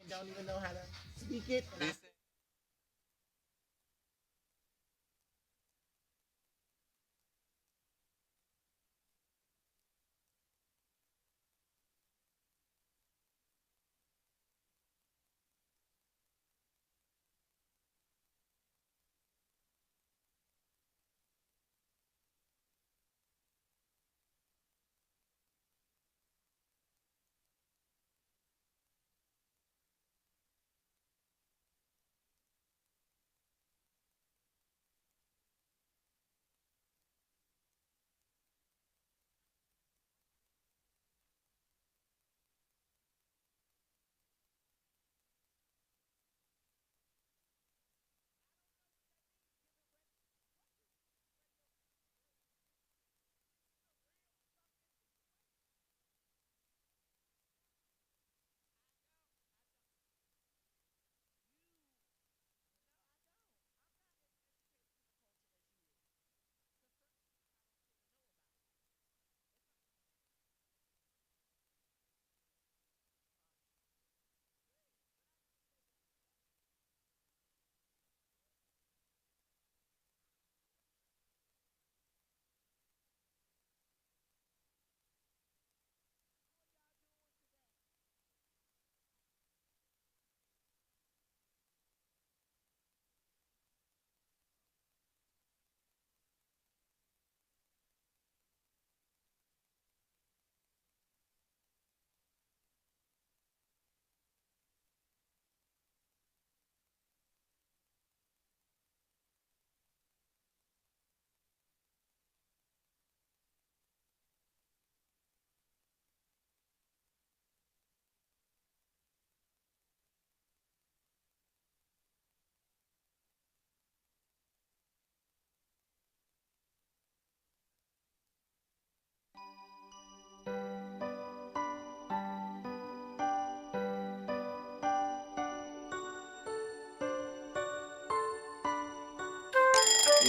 don't even know how to speak it. And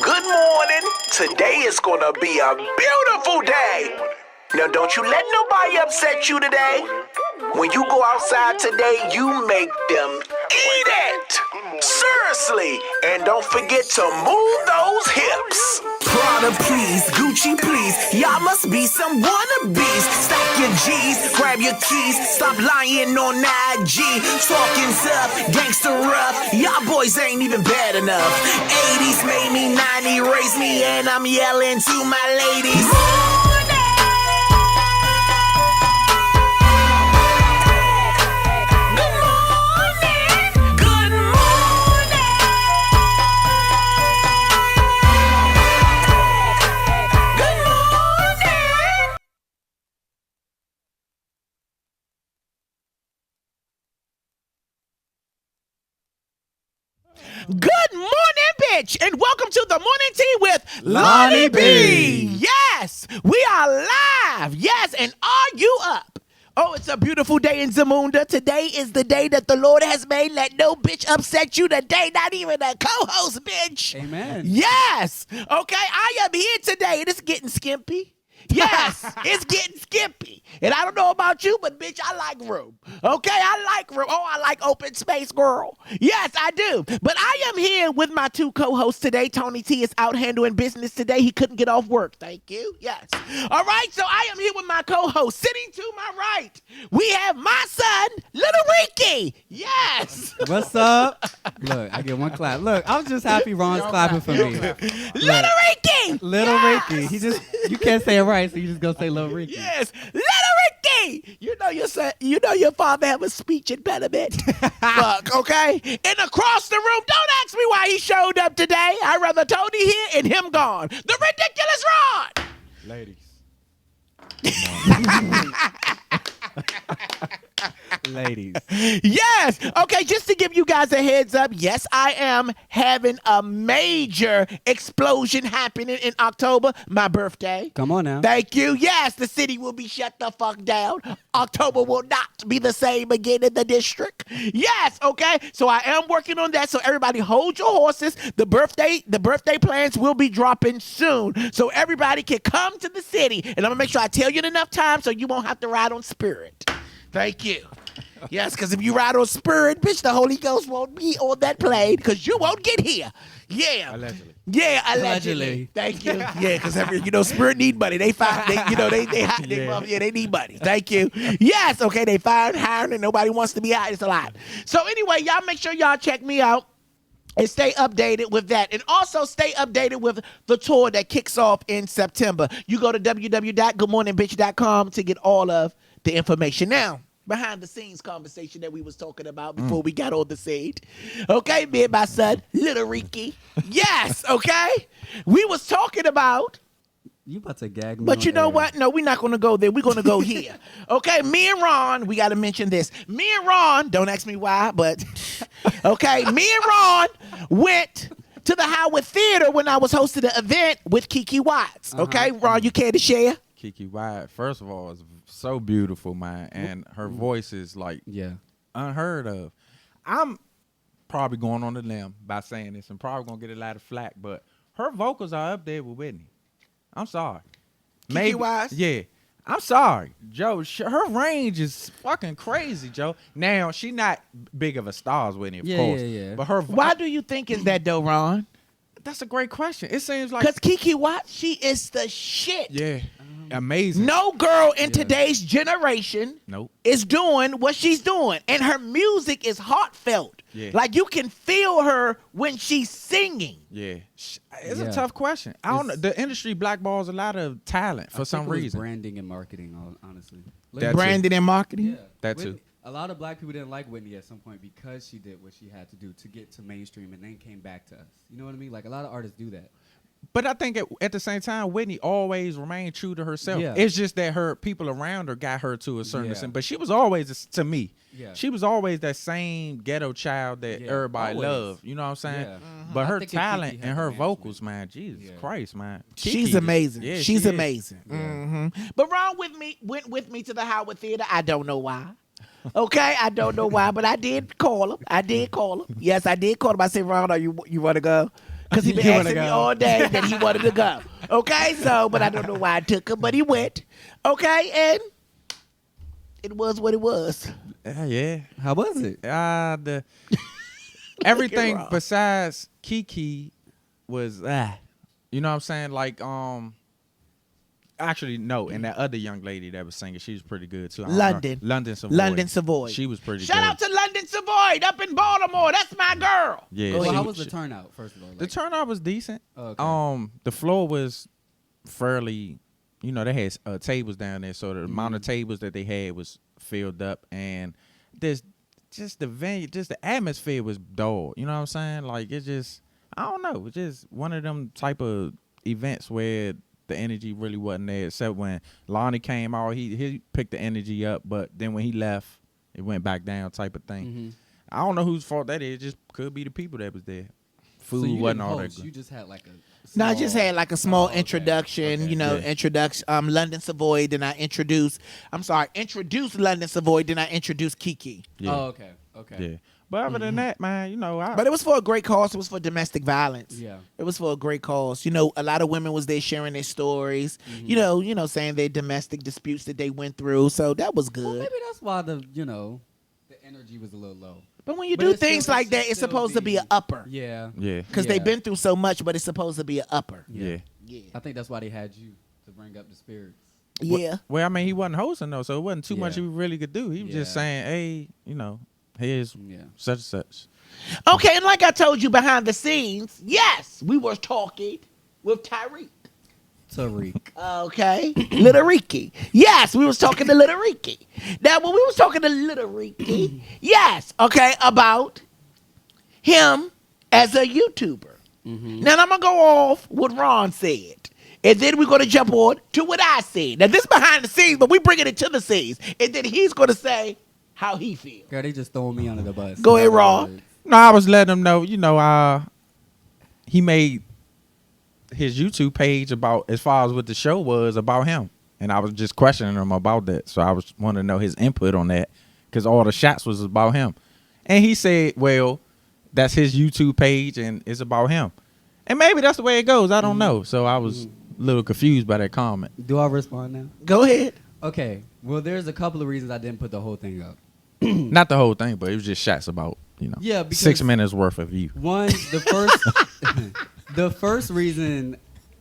Good morning. Today is gonna be a beautiful day. Now don't you let nobody upset you today. When you go outside today, you make them eat it. Seriously. And don't forget to move those hips. Prada, please. Gucci, please. Y'all must be some wannabes. Stack your G's, grab your keys. Stop lying on IG. Talking tough, gangster rough. Y'all boys ain't even bad enough. 80s made me, 90 raised me, and I'm yelling to my ladies. good morning, bitch, and welcome to the morning tea with Lonnie B. Yes, we are live. Yes, and are you up? Oh, it's a beautiful day in Zamunda. Today is the day that the Lord has made. Let no bitch upset you today, not even a co-host, bitch. Amen. Yes. Okay, I am here today. It is getting skimpy. Yes, it's getting skimpy. And I don't know about you, but bitch, I like room. Okay, I like room. Oh, I like open space, girl. Yes, I do. But I am here with my two co-hosts today. Tony T is out handling business today. He couldn't get off work. Thank you. Yes. All right, so I am here with my co-host. Sitting to my right, we have my son, Little Ricky. Yes. What's up? Look, I get one clap. Look, I'm just happy Ron's clapping for me. Little Ricky. Little Yes. Ricky. You can't say it right, so you just go say Little Ricky. Yes, Little Ricky. You know your son. You know your father have a speech impediment. Fuck. Okay. And across the room, don't ask me why he showed up today. I'd rather Tony here and him gone. The ridiculous Ron. Ladies. Ladies. Yes. Okay, just to give you guys a heads up, yes, I am having a major explosion happening in October, my birthday. Come on now. Thank you. Yes, the city will be shut the fuck down. October will not be the same again in the district. Yes, okay. So I am working on that. So everybody hold your horses. The birthday plans will be dropping soon. So everybody can come to the city. And I'm gonna make sure I tell you in enough time so you won't have to ride on Spirit. Thank you. Yes, because if you ride on Spirit, bitch, the Holy Ghost won't be on that plane because you won't get here. Yeah. Allegedly. Yeah, allegedly. Thank you. Yeah, because Spirit need money. They they need money. Thank you. Yes, okay, they hiring, and nobody wants to be out. It's a lot. So anyway, y'all make sure y'all check me out. And stay updated with that. And also stay updated with the tour that kicks off in September. You go to www.goodmorningbitch.com to get all of the information. Now, behind the scenes conversation that we was talking about before we got on the scene. Okay, me and my son, Little Ricky. Yes, okay? We was talking about... You about to gag me. But you know air. what? No, we're not going to go there. We're going to go here. Okay, me and Ron, we got to mention this. Me and Ron, don't ask me why, but okay, me and Ron went to the Howard Theater when I was hosting an event with Kiki Watts. Okay, Ron, you care to share? Kiki Wyatt, first of all, is so beautiful, man, and her voice is like unheard of. I'm probably going on the limb by saying this and probably going to get a lot of flack, but her vocals are up there with Whitney. I'm sorry. Kiki Wise? Yeah. I'm sorry, Joe. Her range is fucking crazy, Joe. Now, she not big of a star as Whitney, of course. Yeah. But her Why do you think is that though, Ron? That's a great question. It seems like... Because Kiki Watts, she is the shit. Yeah. Amazing. No girl in today's generation is doing what she's doing. And her music is heartfelt. Yeah. Like you can feel her when she's singing. Yeah. It's a tough question. I don't know. The industry blackballs a lot of talent for some reason. Branding and marketing, honestly. That Branding and marketing? Yeah. That Whitney, too. A lot of black people didn't like Whitney at some point because she did what she had to do to get to mainstream and then came back to us. You know what I mean? Like a lot of artists do that. But I think at the same time, Whitney always remained true to herself. Yeah. It's just that her people around her got her to a certain extent. But she was always, to me, she was always that same ghetto child that everybody loved. You know what I'm saying? Yeah. But her talent and her vocals, man, Jesus Christ, man. She's amazing. Yeah, she's amazing. But Ron went with me to the Howard Theater. I don't know why. Okay, I don't know why, but I did call him. Yes, I did call him. I said, Ron, you want to go? Because he been asking me all day that he wanted to go. Okay, so, but I don't know why I took him, but he went. Okay, and it was what it was. Yeah. How was it? Everything besides Kiki was, you know what I'm saying? Like, actually, no, and that other young lady that was singing, she was pretty good too. London Savoy. She was pretty good. Shout out to London Savoy up in Baltimore. That's my girl. Yeah. Well, how was the turnout, first of all? The turnout was decent. Okay. The floor was fairly, they had tables down there, so the amount of tables that they had was filled up, and there's just the venue, just the atmosphere was dull. You know what I'm saying? Like it just, I don't know, it's just one of them type of events where the energy really wasn't there, except when Lonnie came out, he picked the energy up, but then when he left, it went back down type of thing. I don't know whose fault that is. It just could be the people that was there. Food so you wasn't didn't all host, that good. You just had like a I just had like a small introduction, introduction. London Savoy, then I introduced London Savoy, then I introduced Kiki. Yeah. Oh, okay. Yeah. But other than that, man, But it was for a great cause. It was for domestic violence. Yeah. It was for a great cause. A lot of women was there sharing their stories, saying their domestic disputes that they went through. So that was good. Well, maybe that's why the energy was a little low. But when you do things like that, it's supposed to be an upper. Yeah. Yeah. Because they've been through so much, but it's supposed to be an upper. Yeah. I think that's why they had you to bring up the spirits. Yeah. Well, I mean, he wasn't hosting though, so it wasn't too much he really could do. He was just saying, hey, here's such and such. Okay, and like I told you behind the scenes, yes, we were talking with Tariq. Okay, Little Ricky. Yes, we was talking to Little Ricky. Now, when we was talking to Little Ricky, yes, okay, about him as a YouTuber. Now, I'm going to go off what Ron said. And then we're going to jump on to what I said. Now, this behind the scenes, but we bringing it to the scenes. And then he's going to say how he feels. Girl, they just throwing me under the bus. Go ahead, Ron. No, I was letting him know, he made his YouTube page about, as far as what the show was, about him. And I was just questioning him about that. So I was wanting to know his input on that, because all the shots was about him. And he said, well, that's his YouTube page and it's about him. And maybe that's the way it goes. I don't know. So I was a little confused by that comment. Do I respond now? Go ahead. Okay. Well, there's a couple of reasons I didn't put the whole thing up. Not the whole thing, but it was just shots about, Yeah, because 6 minutes worth of view. One, the first, the first reason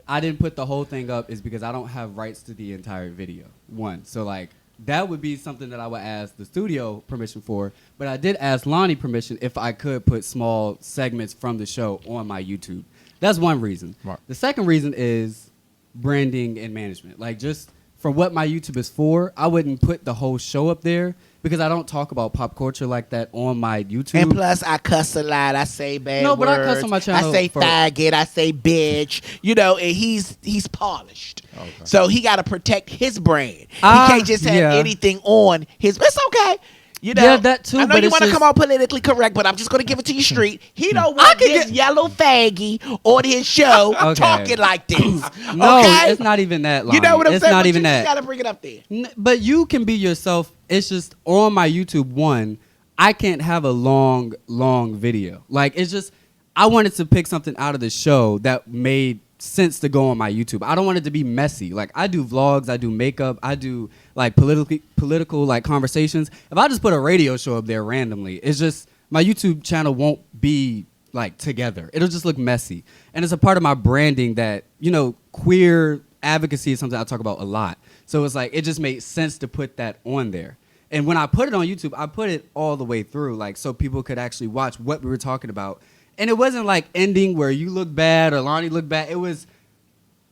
I didn't put the whole thing up is because I don't have rights to the entire video. One, so like that would be something that I would ask the studio permission for. But I did ask Lonnie permission if I could put small segments from the show on my YouTube. That's one reason. Right. The second reason is branding and management. Like just for what my YouTube is for, I wouldn't put the whole show up there because I don't talk about pop culture like that on my YouTube. And plus, I cuss a lot. I say bad No, but I words. cuss on my channel I say for- faggot. I say bitch. And he's polished. Okay. So he got to protect his brand. He Ah, can't just have yeah. anything on his. It's okay. Yeah, that too, I know but you it's want to just- come out politically correct, but I'm just going to give it to you straight. He don't want this yellow faggy on his show Okay. talking like this. No, okay? it's not even that. You know what I'm it's saying? not But even you that. got to bring it up there. But you can be yourself. It's just on my YouTube. One, I can't have a long video. Like it's just, I wanted to pick something out of the show that made sense to go on my YouTube. I don't want it to be messy. Like I do vlogs, I do makeup, I do like political like conversations. If I just put a radio show up there randomly, it's just my YouTube channel won't be like together. It'll just look messy. And it's a part of my branding that, queer advocacy is something I talk about a lot. So it's like it just made sense to put that on there. And when I put it on YouTube, I put it all the way through, like so people could actually watch what we were talking about. And it wasn't like ending where you look bad or Lonnie looked bad. It was,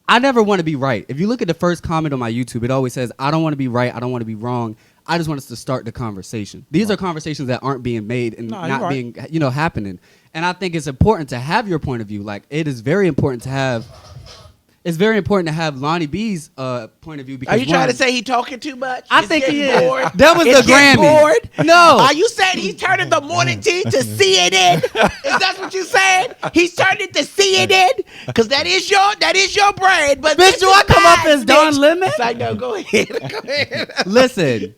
I never want to be right. If you look at the first comment on my YouTube, it always says, I don't want to be right. I don't want to be wrong. I just want us to start the conversation. These are conversations that aren't being made and No, you're not right. being, happening. And I think it's important to have your point of view. Like it is very important to have. It's very important to have Lonnie B's point of view. Because Are you trying one, to say he talking too much? I It's think he getting is. bored? That was It's the getting Grammy. bored? No. Are you saying he's turning the morning tea to CNN? Is that what you saying? He's turning it to CNN? Because that is your brand. But Bitch, do I come up as Don Lemon? I know. Go ahead. Go ahead. Listen,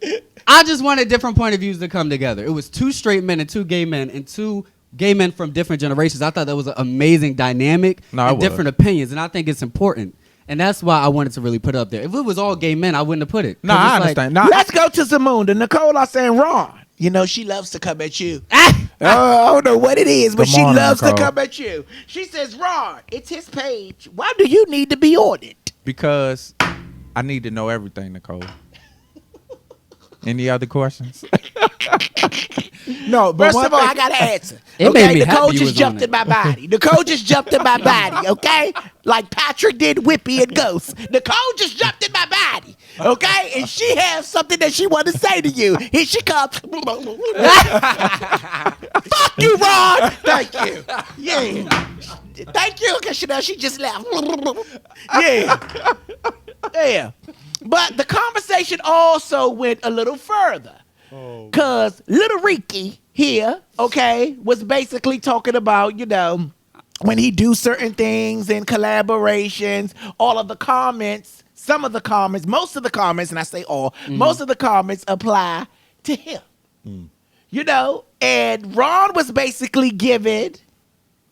I just wanted different point of views to come together. It was two straight men and two gay men and two gay men from different generations. I thought that was an amazing dynamic No, it and was. different opinions, and I think it's important. And that's why I wanted to really put it up there. If it was all gay men, I wouldn't have put it. No, 'Cause I it's understand. No, Let's go to Zamunda. Nicole are saying Ron. She loves to come at you. Ah! I don't know what it is, but Good she morning, loves to Nicole. come at you. She says, Ron, it's his page. Why do you need to be on it? because I need to know everything, Nicole. Any other questions? No, but First of all, I got to answer. It okay, made me Nicole happy you just was on jumped it. in my body. Nicole just jumped in my body, okay? Like Patrick did Whippy and Ghost. Nicole just jumped in my body, okay? And she has something that she want to say to you. Here she comes. Fuck you, Ron. Thank you. Yeah. Thank you, because she just left. Yeah. Yeah. But the conversation also went a little further. Because Little Ricky here, okay, was basically talking about, when he do certain things in collaborations, all of the comments, some of the comments, most of the comments, and I say all, most of the comments apply to him. And Ron was basically given,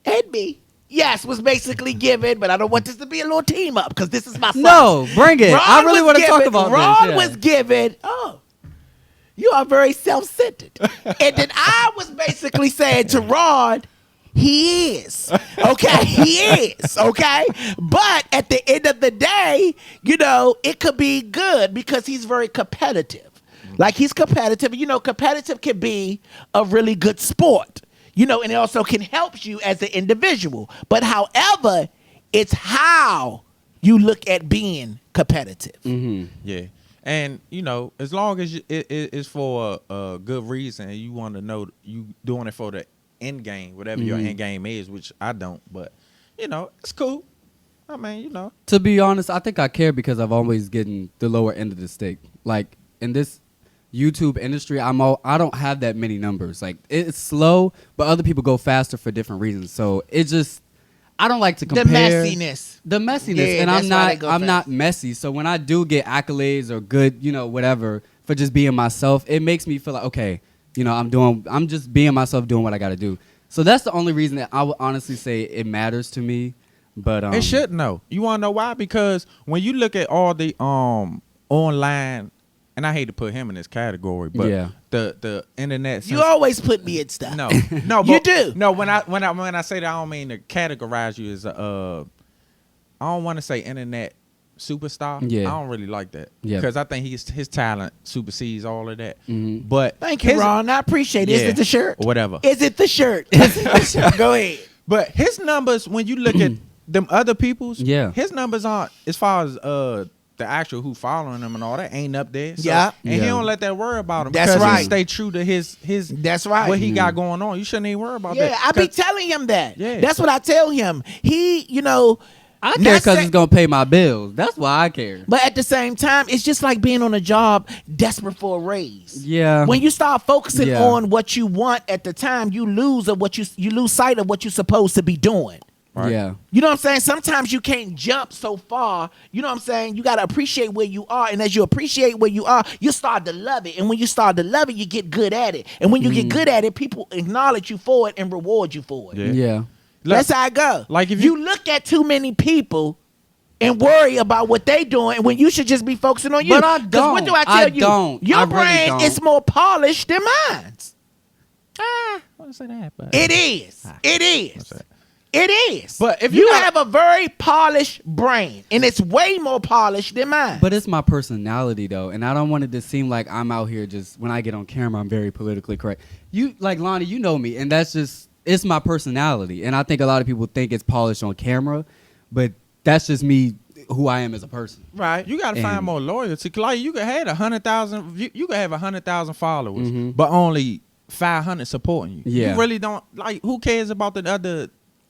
and me, yes, was basically given, but I don't want this to be a little team up because this is my son. No, bring it. I really was want to talk given- about Ron this. yeah. was given, you are very self-centered. And then I was basically saying to Ron, he is. Okay, he is. Okay. But at the end of the day, it could be good because he's very competitive. Like he's competitive. Competitive can be a really good sport. And it also can help you as an individual. But however, it's how you look at being competitive. Yeah. And, as long as it's for a good reason and you want to know you doing it for the end game, whatever your end game is, which I don't, but, it's cool. I mean, To be honest, I think I care because I've always getting the lower end of the stick. Like in this YouTube industry, I don't have that many numbers. Like it's slow, but other people go faster for different reasons. So it just, I don't like to compare The messiness. the messiness, Yeah, and that's why they go I'm not fast. messy. So when I do get accolades or good, whatever for just being myself, it makes me feel like okay, I'm just being myself, doing what I got to do. So that's the only reason that I would honestly say it matters to me. But it should know. You want to know why? Because when you look at all the online and I hate to put him in this category, but Yeah. the internet. You always put me in stuff. no, no, You but, do. No, when I say that, I don't mean to categorize you as a. I don't want to say internet superstar. Yeah. I don't really like that. Yeah. Because I think his talent supersedes all of that. Mhm. But Thank you, Ron. I appreciate it. Is Yeah, it the shirt? whatever. Is it the shirt? Go ahead. But his numbers, when you look at them other people's, Yeah. his numbers aren't as far as the actual who following him and all that ain't up there. So, Yeah. and he Yeah. don't let that worry about him. That's because right. He stay true to his. That's right. What he got going on. You shouldn't even worry about Yeah, that. I be 'Cause- telling him that. Yeah. That's what I tell him. He, I care not because say- it's gonna pay my bills. That's why I care. but at the same time, it's just like being on a job desperate for a raise. Yeah. When you start focusing Yeah. on what you want at the time, you lose sight of what you're supposed to be doing. Right. Yeah. You know what I'm saying? Sometimes you can't jump so far. You know what I'm saying? You got to appreciate where you are. And as you appreciate where you are, you start to love it. And when you start to love it, you get good at it. And when you get good at it, people acknowledge you for it and reward you for it. Yeah. Yeah. That's how I go. Like if you you- look at too many people and worry about what they doing when you should just be focusing on you. But I 'Cause don't. What do I tell I you? don't. Your I really brain don't. is more polished than mine. I wouldn't say that, but It is. It is. that? It is. But if you you got- have a very polished brain, and it's way more polished than mine. But it's my personality though, and I don't want it to seem like I'm out here just when I get on camera, I'm very politically correct. You like Lonnie, you know me, and that's just it's my personality. And I think a lot of people think it's polished on camera, but that's just me, who I am as a person. right. you got to find And- more loyalty. Like you could have 100,000. You could have 100,000 followers, Mhm. but only 500 supporting you. Yeah. You really don't like. Who cares about the other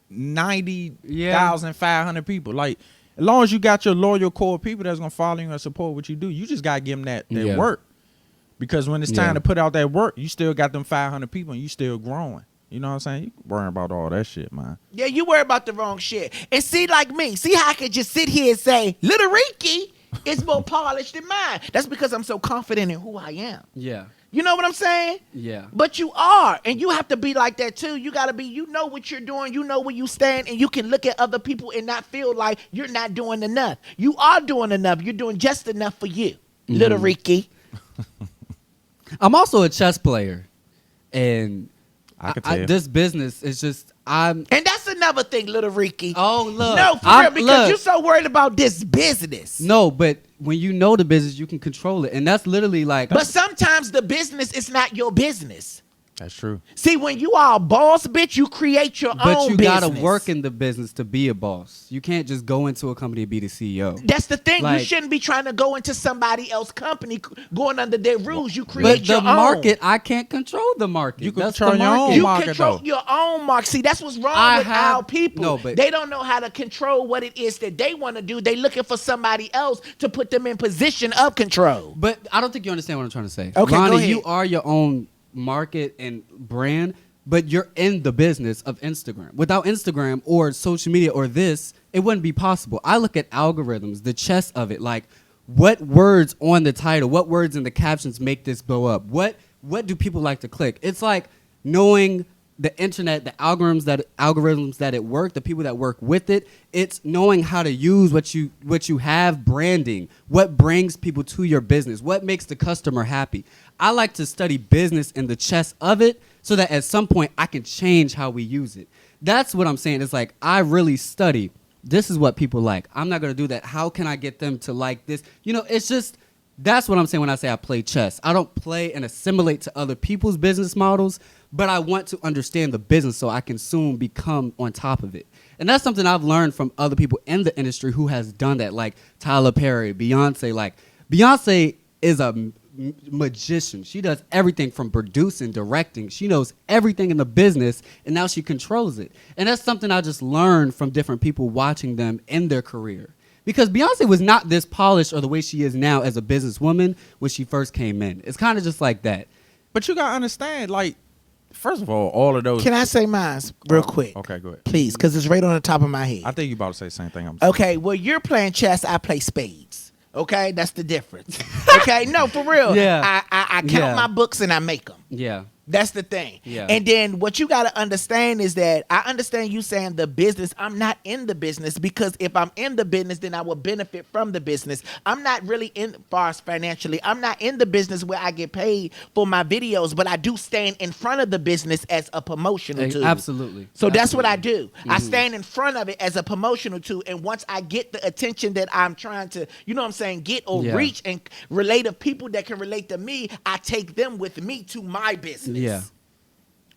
90,500 people? Like, as long as you got your loyal core people that's gonna follow you and support what you do, you just gotta give them that Yeah. work. Because when it's time Yeah. to put out that work, you still got them 500 people and you still growing. You know what I'm saying? You worrying about all that shit, man. Yeah, you worry about the wrong shit. And see, like me, see how I could just sit here and say, Little Ricky is more polished than mine. That's because I'm so confident in who I am. Yeah. You know what I'm saying? Yeah. But you are, and you have to be like that too. You gotta be, you know what you're doing, you know where you stand, and you can look at other people and not feel like you're not doing enough. You are doing enough. You're doing just enough for you, Little Ricky. I'm also a chess player, and I can tell. this business is just I'm. And that's another thing, Little Ricky. Oh look, no, for I'm- real, because look. you're so worried about this business. No, but when you know the business, you can control it, and that's literally like. But sometimes the business is not your business. That's true. See, when you are a boss, bitch, you create your But own you business. gotta work in the business to be a boss. You can't just go into a company and be the CEO. That's the thing. Like- you shouldn't be trying to go into somebody else's company, going under their rules. You create But your the own. market, I can't control the market. You can That's control the your own market. You market, control though. your own market. See, that's what's wrong I with have- our people. no, but- they don't know how to control what it is that they want to do. They looking for somebody else to put them in position of control. But I don't think you understand what I'm trying to say. Okay, go Ronnie, ahead. you are your own market and brand, but you're in the business of Instagram. Without Instagram or social media or this, it wouldn't be possible. I look at algorithms, the chess of it, like what words on the title, what words in the captions make this blow up? What do people like to click? It's like knowing the internet, the algorithms that it work, the people that work with it. It's knowing how to use what you have, branding, what brings people to your business, what makes the customer happy. I like to study business and the chess of it so that at some point I can change how we use it. That's what I'm saying. It's like I really study. This is what people like. I'm not going to do that. How can I get them to like this? You know, it's just that's what I'm saying when I say I play chess. I don't play and assimilate to other people's business models, but I want to understand the business so I can soon become on top of it. And that's something I've learned from other people in the industry who has done that, like Tyler Perry, Beyonce. Like Beyonce is a magician. She does everything from producing, directing. She knows everything in the business, and now she controls it. And that's something I just learned from different people watching them in their career. Because Beyonce was not this polished or the way she is now as a businesswoman when she first came in. It's kind of just like that. But you gotta understand, like, first of all of those. Can I say mine real quick? Okay, go ahead. Please, because it's right on the top of my head. I think you about to say the same thing. I'm saying. Okay, well, you're playing chess. I play spades. Okay, that's the difference. Okay, no, for real. Yeah. I count Yeah. my books and I make them. Yeah. That's the thing. Yeah. And then what you got to understand is that I understand you saying the business. I'm not in the business because if I'm in the business, then I will benefit from the business. I'm not really in far as financially. I'm not in the business where I get paid for my videos, but I do stand in front of the business as a promotional tool. Absolutely. So that's what I do. I stand in front of it as a promotional tool. And once I get the attention that I'm trying to, you know what I'm saying, get or Yeah. reach and relate to people that can relate to me, I take them with me to my business. Yeah.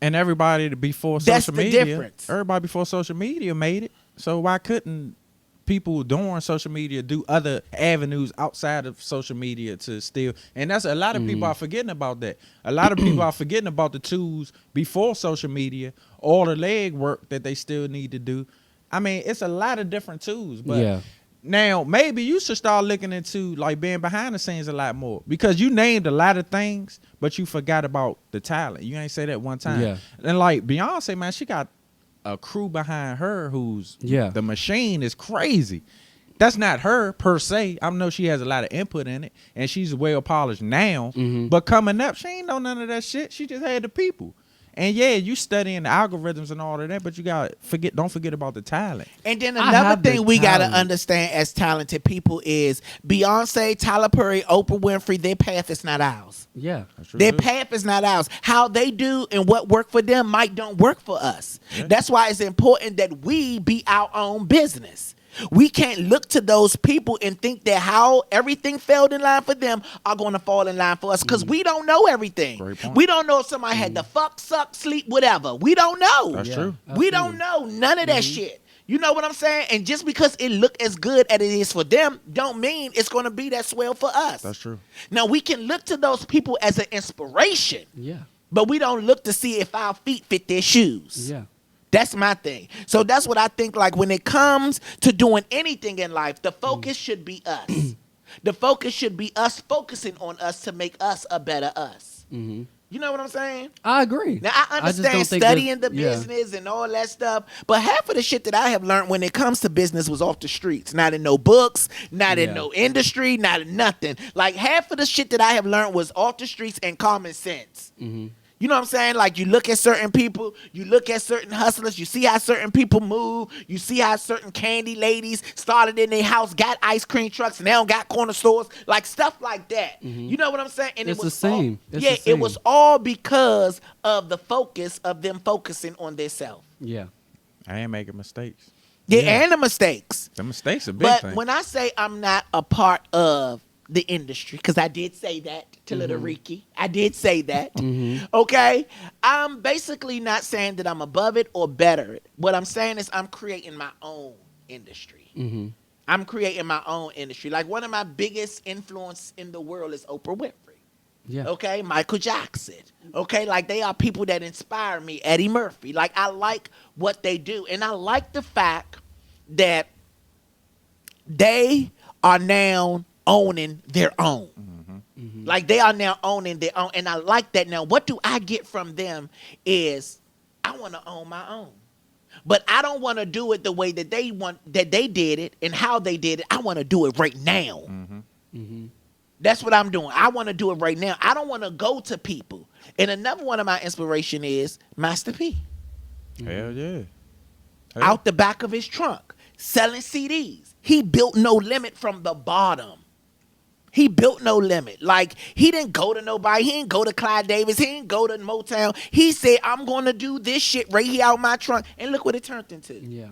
And everybody before That's social the media, difference. everybody before social media made it. So why couldn't people during social media do other avenues outside of social media to still? And that's a lot of people are forgetting about that. A lot of people are forgetting about the tools before social media, all the leg work that they still need to do. I mean, it's a lot of different tools, but Yeah. now maybe you should start looking into like being behind the scenes a lot more because you named a lot of things, but you forgot about the talent. You ain't say that one time. Yeah. And like Beyonce, man, she got a crew behind her who's the machine is crazy. That's not her per se. I know she has a lot of input in it, and she's well polished now. But coming up, she ain't know none of that shit. She just had the people. And yeah, you studying the algorithms and all of that, but you don't forget about the talent. And then I another have the thing we got to talent. understand as talented people is Beyonce, Tyler Perry, Oprah Winfrey, their path is not ours. Yeah. That's true, Their too. path is not ours. How they do and what worked for them might don't work for us. That's why it's important that we be our own business. We can't look to those people and think that how everything failed in line for them are going to fall in line for us because we don't know everything. Great point. We don't know if somebody had to fuck, suck, sleep, whatever. We don't know. That's true. We don't know none of that shit. You know what I'm saying? And just because it look as good as it is for them, don't mean it's going to be that swell for us. That's true. Now, we can look to those people as an inspiration, Yeah. but we don't look to see if our feet fit their shoes. Yeah. That's my thing. So that's what I think, like, when it comes to doing anything in life, the focus should be us. The focus should be us focusing on us to make us a better us. Mm-hmm. You know what I'm saying? I agree. Now, I just understand don't think studying the there's- business and all that stuff, but half of the shit that I have learned when it comes to business was off the streets. Not in no books, not in Yeah. no industry, not in nothing. Like, half of the shit that I have learned was off the streets and common sense. Mm-hmm. You know what I'm saying? Like, you look at certain people, you look at certain hustlers, you see how certain people move, you see how certain candy ladies started in their house, got ice cream trucks, now got corner stores, like stuff like that. You know what I'm saying? And It's it was the same. All, It's yeah, the it was same. all because of the focus of them focusing on themselves. Yeah. I ain't making mistakes. Yeah, Yeah. and the mistakes. The mistakes a big But thing. when I say I'm not a part of the industry, because I did say that to Little Ricky. I did say that. Okay? I'm basically not saying that I'm above it or better it. What I'm saying is I'm creating my own industry. Mm-hmm. I'm creating my own industry. Like, one of my biggest influence in the world is Oprah Winfrey. Yeah. Okay, Michael Jackson. Okay, like, they are people that inspire me. Eddie Murphy. Like, I like what they do. And I like the fact that they are now owning their own. Like, they are now owning their own. And I like that. Now, what do I get from them is I want to own my own. But I don't want to do it the way that they did it and how they did it. I want to do it right now. Mm-hmm. That's what I'm doing. I want to do it right now. I don't want to go to people. And another one of my inspiration is Master P. Hell yeah. Hey. Out the back of his trunk, selling CDs. He built no limit from the bottom. He built no limit. Like, he didn't go to nobody. He didn't go to Clyde Davis. He didn't go to Motown. He said, I'm going to do this shit right here out my trunk. And look what it turned into. Yeah.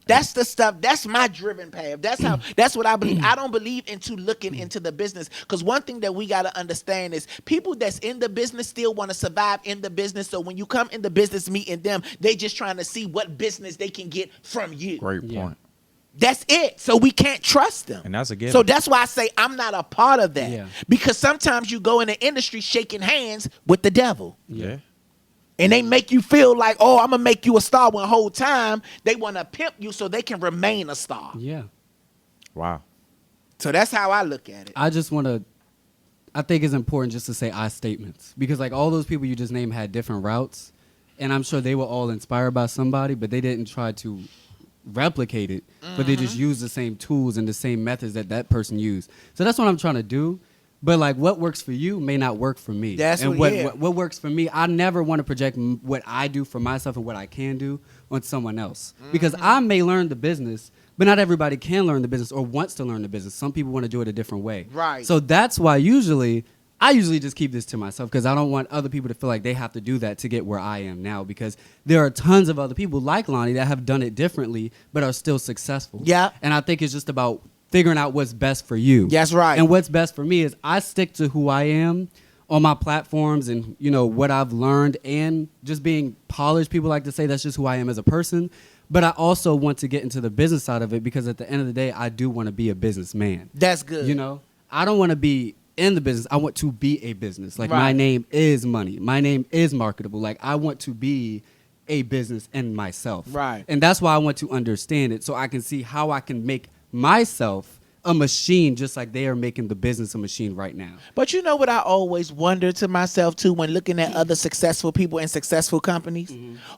That's the stuff. That's my driven path. That's what I believe. I don't believe into looking into the business, because one thing that we got to understand is people that's in the business still want to survive in the business. So when you come in the business meeting them, they just trying to see what business they can get from you. Great Yeah. point. That's it. So we can't trust them. And that's a given. So that's why I say I'm not a part of that. Yeah. Because sometimes you go in the industry shaking hands with the devil. Yeah. And they make you feel like, oh, I'm going to make you a star, when the whole time they want to pimp you so they can remain a star. Yeah. Wow. So that's how I look at it. I just want to, I think it's important just to say I statements, because like all those people you just named had different routes, and I'm sure they were all inspired by somebody, but they didn't try to replicate it, but they just used the same tools and the same methods that that person used. So that's what I'm trying to do. But like what works for you may not work for me. That's and what- yeah. what works for me. I never want to project what I do for myself and what I can do on someone else because I may learn the business, but not everybody can learn the business or wants to learn the business. Some people want to do it a different way. Right. So that's why I usually just keep this to myself because I don't want other people to feel like they have to do that to get where I am now because there are tons of other people like Lonnie that have done it differently but are still successful. Yeah. And I think it's just about figuring out what's best for you. That's right. And what's best for me is I stick to who I am on my platforms and, what I've learned and just being polished. People like to say that's just who I am as a person. But I also want to get into the business side of it because at the end of the day, I do want to be a businessman. That's good. I don't want to be in the business. I want to be a business. Like Right. my name is money. My name is marketable. Like I want to be a business in myself. Right. And that's why I want to understand it so I can see how I can make myself a machine just like they are making the business a machine right now. But you know what I always wonder to myself too when looking at other successful people and successful companies?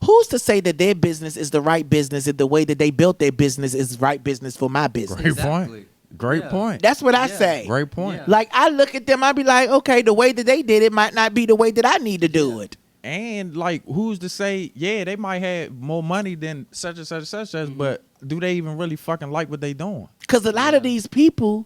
Who's to say that their business is the right business and the way that they built their business is the right business for my business? Great Exactly. point. Great Yeah. point. That's what I Yeah. say. Great point. Yeah. Like I look at them, I be like, okay, the way that they did it might not be the way that I need to do it. And like, who's to say? Yeah, they might have more money than such and such and such as, but do they even really fucking like what they doing? Because a lot of these people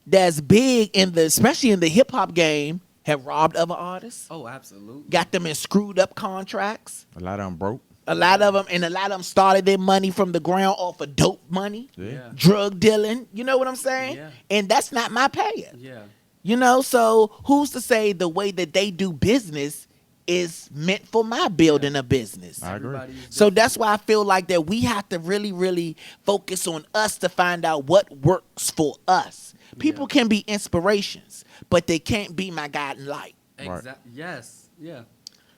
that's big especially in the hip hop game, have robbed other artists, Oh, absolutely. got them in screwed up contracts. A lot of them broke. A lot of them started their money from the ground off of dope money, Yeah. drug dealing. You know what I'm saying? Yeah. And that's not my path. Yeah. So who's to say the way that they do business is meant for my building a business? I agree. So that's why I feel like that we have to really, really focus on us to find out what works for us. People can be inspirations, but they can't be my guiding light. Right. Yes. Yeah.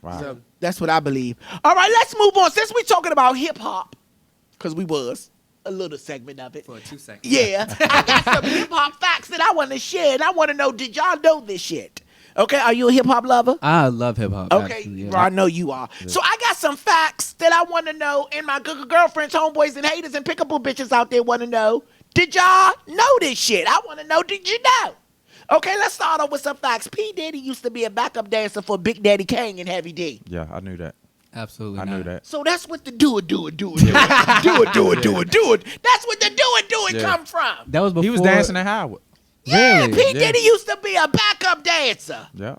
Wow. So that's what I believe. All right, let's move on. Since we're talking about hip hop, because we was a little segment of it. For 2 seconds. Yeah, I got some hip hop facts that I want to share, and I want to know, did y'all know this shit? Okay, are you a hip hop lover? I love hip hop. Okay, actually, yeah. well, I know you are. So I got some facts that I want to know, and my good girlfriends, homeboys, and haters, and pickable bitches out there want to know. Did y'all know this shit? I want to know, did you know? Okay, let's start off with some facts. P. Diddy used to be a backup dancer for Big Daddy Kane and Heavy D. Yeah, I knew that. Absolutely. I knew that. So that's what the do it. That's what the do it Yeah. come from. That was before He was dancing at Howard. Yeah, Really? P. Yeah. Diddy used to be a backup dancer. Yeah.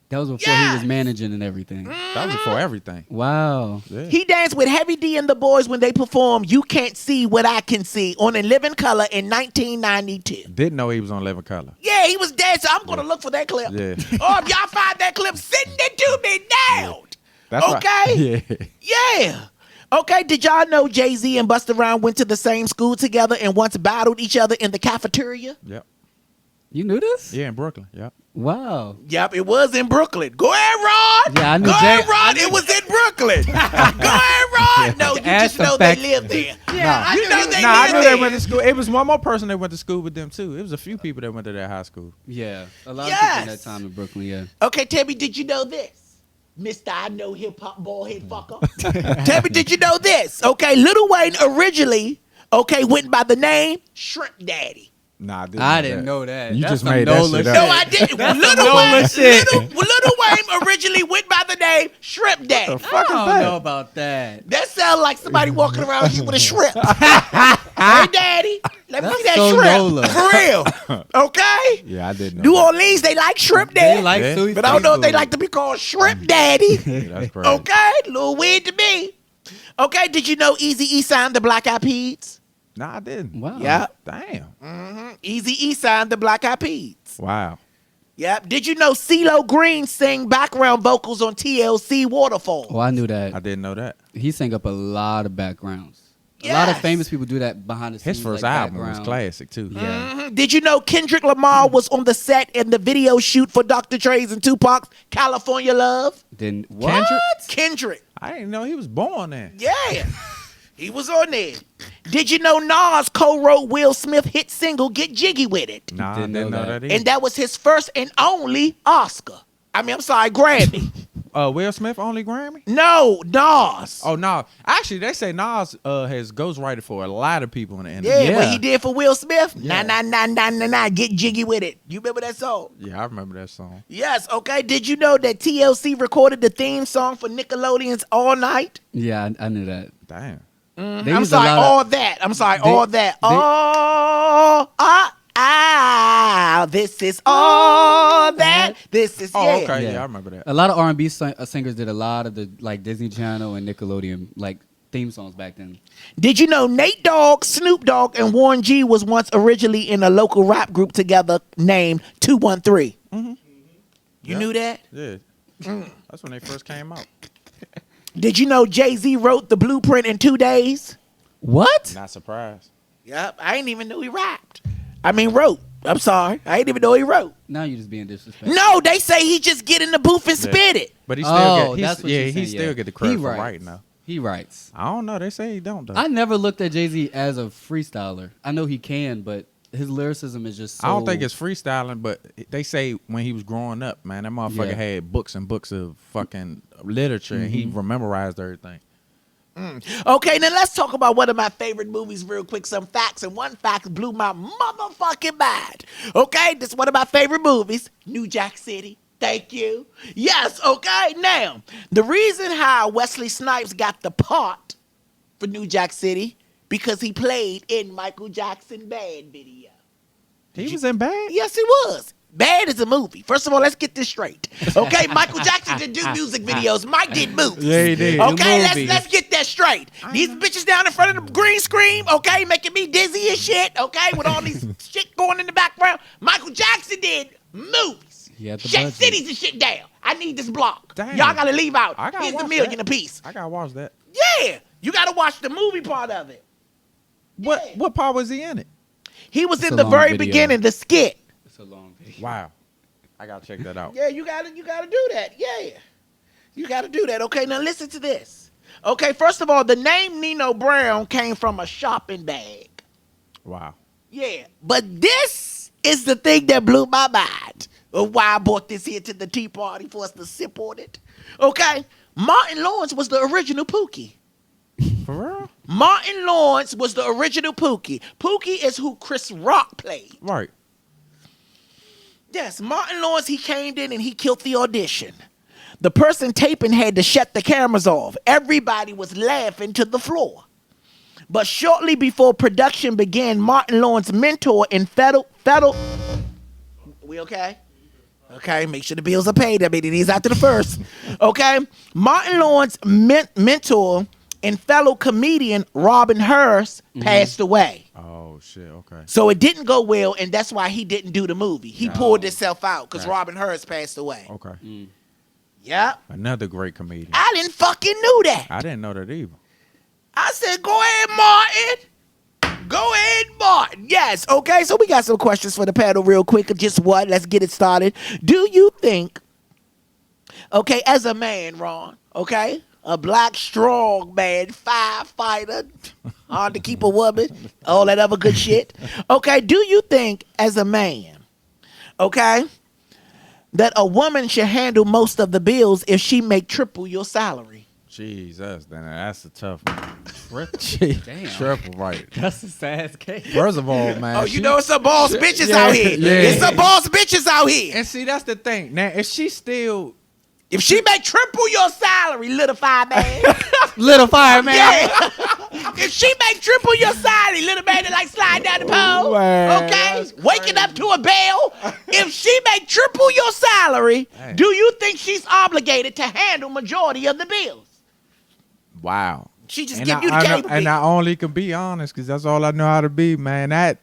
That was before Yes. he was managing and everything. That was before everything. Wow. Yeah. He danced with Heavy D and the Boys when they performed You Can't See What I Can See on In Living Color in 1992. Didn't know he was on Living Color. Yeah, he was dancing. I'm going to look for that clip. Yeah. Oh, if y'all find that clip, send it to me now. That's Okay. Right. Yeah. Yeah. Okay, did y'all know Jay-Z and Busta Rhymes went to the same school together and once battled each other in the cafeteria? Yep. You knew this? Yeah, in Brooklyn. Yep. Wow. Yep, it was in Brooklyn. Go ahead, Rod. Yeah, I knew Go ahead, Jay- Rod. It was in Brooklyn. Go ahead, Rod. No, you Add just some know they facts. live there. Nah. You know they Nah, I live knew there. they went to school. It was one more person that went to school with them too. It was a few people that went to that high school. Yeah. A lot of Yes. people in that time in Brooklyn, yeah. Okay, Tabby, did you know this? Mr. I know hip hop ball head fucker. Tabby, did you know this? Okay, Lil Wayne originally, went by the name Shrimp Daddy. Nah, I didn't know that. You That's just some made that NOLA shit shit. No, up. I didn't. That's Lil some NOLA shit. Wayne originally went by the name Shrimp Daddy. I don't know about that. That sounds like somebody walking around here with a shrimp. Hey, Daddy, let me That's see that so shrimp. NOLA. For real. Okay? Yeah, I didn't know. New that. Orleans, they like Shrimp Daddy. They like Yeah. Suey but I don't know if they Food. like to be called Shrimp Daddy. Yeah, that's crazy. Okay? A little weird to me. Okay, did you know Eazy-E signed the Black Eyed Peas? Nah, I didn't. Wow. Yeah. Damn. Eazy-E signed the Black Eyed Peas. Wow. Yep. Did you know CeeLo Green sang background vocals on TLC Waterfall? Oh, I knew that. I didn't know that. He sang up a lot of backgrounds. A lot of Yes. famous people do that behind the scenes. His first like album was background. classic too. Yeah. Mhm. Did you know Kendrick Lamar was on the set in the video shoot for Dr. Dre's and Tupac's California Love? Then what? Kendrick? Kendrick. I didn't know he was born there. Yeah. He was on there. Did you know Nas co-wrote Will Smith hit single Get Jiggy With It? Nah, Didn't I didn't know know that. that either. And that was his first and only Oscar. Grammy. Will Smith only Grammy? No, Nas. Oh no, actually they say Nas has ghostwriter for a lot of people in the Yeah, industry. what he did for Will Smith. Yeah. Nah, get jiggy with it. You remember that song? Yeah, I remember that song. Yes, okay. Did you know that TLC recorded the theme song for Nickelodeon's All Night? Yeah, I knew that. Damn. They I'm used a sorry, lot of- all that. I'm sorry, They- all that. they- This is all that. This is Oh, yeah. okay. Yeah, I remember that. A lot of R&B singers did a lot of the like Disney Channel and Nickelodeon like theme songs back then. Did you know Nate Dogg, Snoop Dogg, and Warren G was once originally in a local rap group together named 213? You Yeah. knew that? Yeah. That's when they first came out. Did you know Jay-Z wrote the blueprint in 2 days? What? Not surprised. Yep, I didn't even know he rapped. I mean, wrote. I'm sorry. I didn't even know he wrote. Now you're just being disrespectful. No, they say he just get in the booth and Yeah. spit it. But he still Oh, get that's what yeah, you're he saying, still yeah. get the credit He for writes. writing though. He writes. I don't know. They say he don't though. I never looked at Jay-Z as a freestyler. I know he can, but his lyricism is just so... I don't think it's freestyling, but they say when he was growing up, man, that motherfucker Yeah. had books and books of fucking literature, and he memorized everything. Okay, now let's talk about one of my favorite movies real quick. Some facts, and one fact blew my motherfucking mind. Okay, this is one of my favorite movies, New Jack City. Thank you. Yes, okay, now, the reason how Wesley Snipes got the part for New Jack City, because he played in Michael Jackson Bad video. He was in bad. Yes, he was. Bad is a movie. First of all, let's get this straight. Okay, Michael Jackson didn't do music videos. Mike did movies. Yeah, he did. Okay, Movies. let's get that straight. These bitches down in front of the green screen, okay, making me dizzy as shit, okay, with all these shit going in the background. Michael Jackson did movies. He had the Shut budget. cities and shit down. I need this block. Damn. Y'all gotta leave out. I gotta Here's the watch million that. apiece. I gotta watch that. Yeah, you gotta watch the movie part of it. What Yeah. what part was he in it? He was It's in a the long very video. beginning, the skit. It's a long video. Wow. I gotta check that out. Yeah, you gotta do that. Yeah. You gotta do that. Okay, now listen to this. Okay, first of all, the name Nino Brown came from a shopping bag. Wow. Yeah. But this is the thing that blew my mind of why I brought this here to the tea party for us to sip on it. Okay? Martin Lawrence was the original Pookie. For real? Martin Lawrence was the original Pookie. Pookie is who Chris Rock played. Right. Yes, Martin Lawrence, he came in and he killed the audition. The person taping had to shut the cameras off. Everybody was laughing to the floor. But shortly before production began, Martin Lawrence's mentor and fellow we okay? Okay, make sure the bills are paid. I mean, it is after the first. Okay? Martin Lawrence's mentor and fellow comedian Robin Hurst passed away. Oh shit. Okay. So it didn't go well, and that's why he didn't do the movie. He pulled himself out because Gotcha. Robin Hurst passed away. Okay. Yep. Another great comedian. I didn't fucking knew that. I didn't know that either. I said, go ahead, Martin. Go ahead, Martin. Yes, okay, so we got some questions for the panel real quick. Just what? Let's get it started. Do you think, okay, as a man, Ron, okay, a black, strong man, firefighter, hard to keep a woman, all that other good shit. Okay, do you think, as a man, okay, that a woman should handle most of the bills if she make triple your salary? Jesus, then that's a tough one. Damn. Triple right. That's a sad case. First of all, man. Oh, you know it's some boss bitches yeah, out here. yeah. It's some boss bitches out here. And see, that's the thing. Now, if she still, If she make triple your salary, little fireman. Little fireman. Yeah. If she make triple your salary, little man that like slide down the pole. Man, Okay? that's Waking up to a bell. If she make triple your salary, Hey. do you think she's obligated to handle majority of the bills? wow. She just And give you the I, cable and bill. I only can be honest because that's all I know how to be, man. That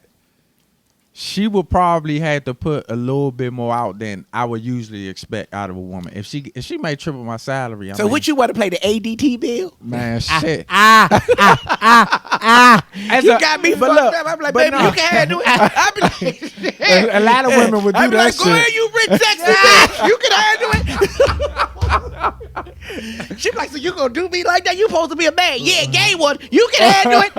she would probably have to put a little bit more out than I would usually expect out of a woman. If she made triple my salary, I So mean, what you want to play, the ADT bill? man, shit. As You a- got me but fucked look, up. I'm like, but baby, no. you can handle it. I be like, A lot of women would do I be that like, go shit. ahead, you rich sexy bitch. You can handle it. She be like, so you gonna do me like that? You supposed to be a man. Yeah, gay one. You can handle it.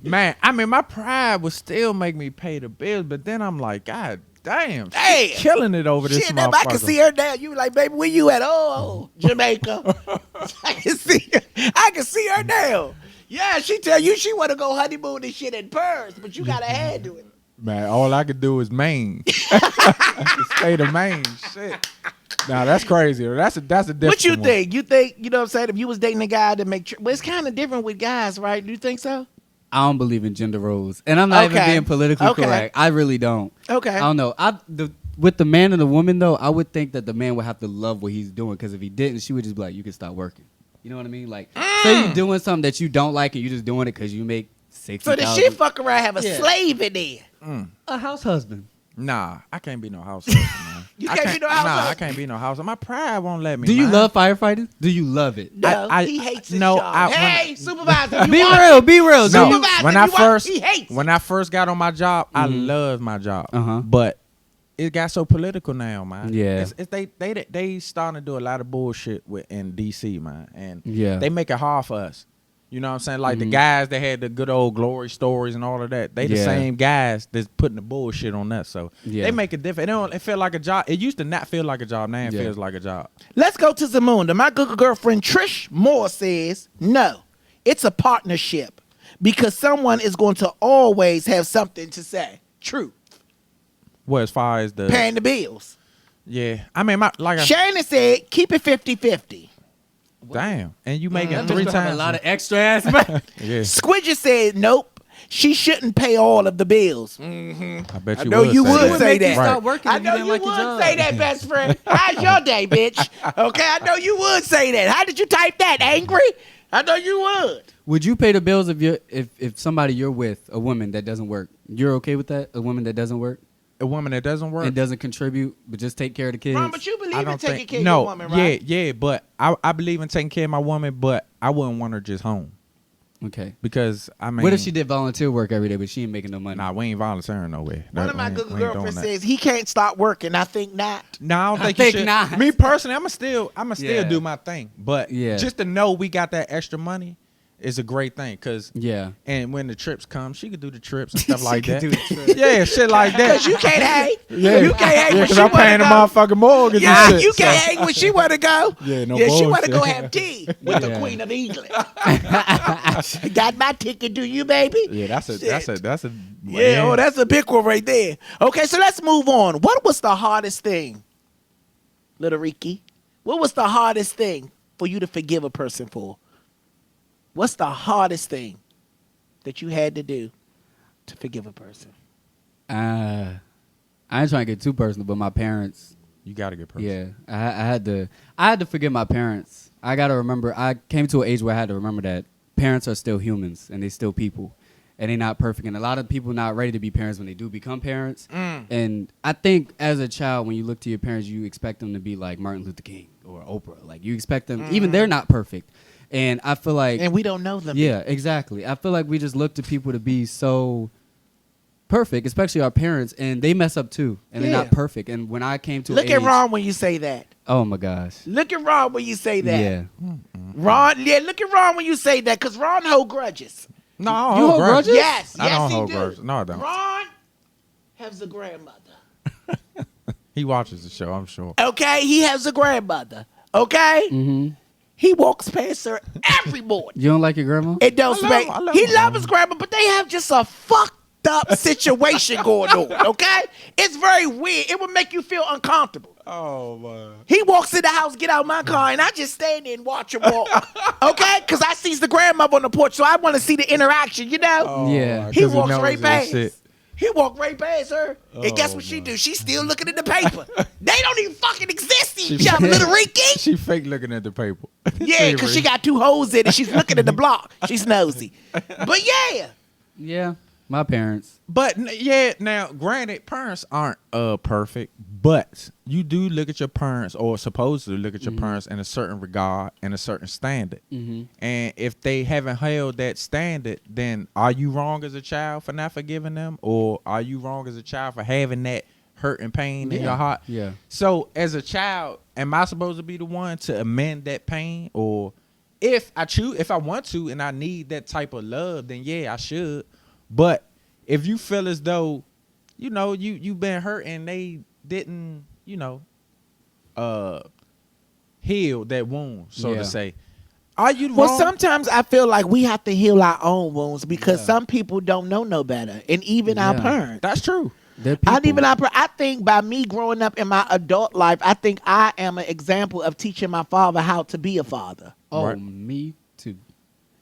Man, I mean, my pride would still make me pay the bills, but then I'm like, God Damn. Damn. She killing it over this Shit, motherfucker. I can see her now. You like, baby, where you at? Oh, Jamaica. I can see her now. Yeah, she tell you she want to go honeymoon and shit in Paris, but you gotta handle it. Man, all I could do is Maine. State of Maine. Shit. Nah, that's crazy. That's a different What you one. think? You think, you know what I'm saying? If you was dating a guy to make well, it's kind of different with guys, right? Do you think so? I don't believe in gender roles, and I'm not even Okay. being politically Okay. correct. I really don't. Okay. I don't know. With the man and the woman though, I would think that the man would have to love what he's doing, because if he didn't, she would just be like, "You can stop working." You know what I mean? Like, say you're doing something that you don't like, and you're just doing it because you make $60,000. So the shit fuck around have a Yeah. slave in there. A house husband. Nah, I can't be no house husband, man. You I can't be no house Nah, I husband? can't be no house. My pride won't let me. Do you man. love firefighting? Do you love it? No, I- he hates his no, job. I- when- Hey, supervisor, you Be want real. Be real. Do No, you? Supervisor, when you I want- first he hates. when I first got on my job, I loved my job. Uh-huh. But it got so political now, man. Yeah. It's they starting to do a lot of bullshit in DC, man, and Yeah. they make it hard for us. You know what I'm saying? Like the guys that had the good old glory stories and all of that, they the Yeah. same guys that's putting the bullshit on us. So Yeah. they make it different. It feel like a job. It used to not feel like a job. Now it Yeah. feels like a job. Let's go to Zamunda. My good girlfriend Trish Moore says, no, it's a partnership because someone is going to always have something to say. True. Well, as far as the Paying the bills. yeah, I mean, I Shannon said, keep it 50-50. damn, and you making That bitch three gonna have times a lot of extra ass. Man. Yeah, Squidger said, nope, she shouldn't pay all of the bills. I bet I you know would you say would that. say Make you that. stop working I if you know didn't you like your would job. say that, best friend. How's your day, bitch? Okay, I know you would say that. How did you type that? Angry? I know you would. Would you pay the bills if somebody you're with, a woman that doesn't work? You're okay with that? A woman that doesn't work A woman that doesn't work. and doesn't contribute, but just take care of the kids? Ron, but you believe I in don't taking think care of no, your woman, right? yeah, but I believe in taking care of my woman, but I wouldn't want her just home Okay. because I mean, What if she did volunteer work every day, but she ain't making no money? Nah, we ain't volunteering nowhere. One of my good girlfriends says he can't stop working. I think not. No, I don't think, think you should. not. Me personally, I'ma still Yeah. do my thing, but Yeah. just to know we got that extra money is a great thing, cause Yeah. and when the trips come, she could do the trips and stuff She like could that. do the trips. Yeah, shit like that. Because you can't hang. Yeah, You can't hang yeah, when cause she I'm paying the wanna go. motherfucking mortgage. Yeah, and shit, you so- can't hang when she want to go. Yeah, no she want to go bullshit. have tea with the Yeah. Queen of England. Got my ticket, do you, baby? Yeah, that's a Yeah, oh, that's a big one right there. Okay, so let's move on. What was the hardest thing, Little Ricky? What was the hardest thing for you to forgive a person for? What's the hardest thing that you had to do to forgive a person? I ain't trying to get too personal, but my parents. You gotta get person. Yeah, I had to forgive my parents. I gotta remember. I came to an age where I had to remember that parents are still humans and they still people, and they're not perfect. And a lot of people not ready to be parents when they do become parents. And I think as a child, when you look to your parents, you expect them to be like Martin Luther King or Oprah. Like you expect them, even they're not perfect. And I feel like, And we don't know them. yeah, exactly. I feel like we just look to people to be so perfect, especially our parents, and they mess up too, and they're Yeah. not perfect. And when I came to Look an at age, Ron when you say that. oh my gosh, Look at Ron when you say that. yeah, Ron, yeah, look at Ron when you say that, because Ron hold grudges. No, I don't You hold grudges. grudges? Yes, I yes, don't he hold do. grudges. No, I don't. Ron has a grandmother. He watches the show, I'm sure. Okay, he has a grandmother. Okay, hmm he walks past her every morning. You don't like your grandma? It don't I make. love He my loves his grandma, but they have just a fucked up situation going on. Okay, it's very weird. It would make you feel uncomfortable. Oh man. He walks in the house, get out my car, and I just stand there and watch him walk. Okay, because I sees the grandmother on the porch, so I want to see the interaction. You know. Yeah. He 'cause walks knows right that past. shit. He walked right past her. And guess Oh, what she do? She's still looking at the paper. They don't even fucking exist, She- each other, Little Ricky. She fake looking at the paper. Yeah, because she got two holes in it. She's looking at the block. She's nosy. But yeah. Yeah, my parents. But yeah, now granted, parents aren't perfect, but you do look at your parents, or supposed to look at your parents in a certain regard and a certain standard. And if they haven't held that standard, then are you wrong as a child for not forgiving them, or are you wrong as a child for having that hurt and pain in your heart? Yeah. So as a child, am I supposed to be the one to amend that pain, or if I want to, and I need that type of love, then yeah, I should. But if you feel as though, you know, you been hurt and they didn't, you know, heal that wound, so Yeah. to say. Are you Well, wrong? sometimes I feel like we have to heal our own wounds because Yeah. some people don't know no better, and even our Yeah. parents. That's true. They're I people. even I think by me growing up in my adult life, I think I am an example of teaching my father how to be a father. Oh, Right. me too.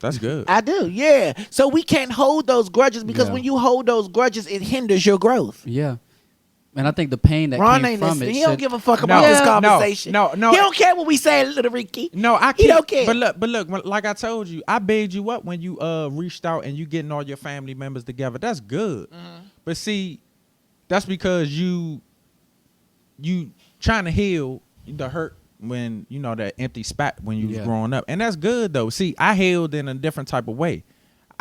That's good. I do, yeah. So we can't hold those grudges because Yeah. when you hold those grudges, it hinders your growth. Yeah. And I think the pain that Ron came ain't from listening. it. He don't should- give a fuck No. about this Yeah. conversation. No. He don't care what we say, little Ricky. No, I can't. He don't care. But look, like I told you, I bailed you up when you reached out and you getting all your family members together. That's good. But see, that's because you trying to heal the hurt when you know that empty spot when you was Yeah. growing up, and that's good though. See, I healed in a different type of way.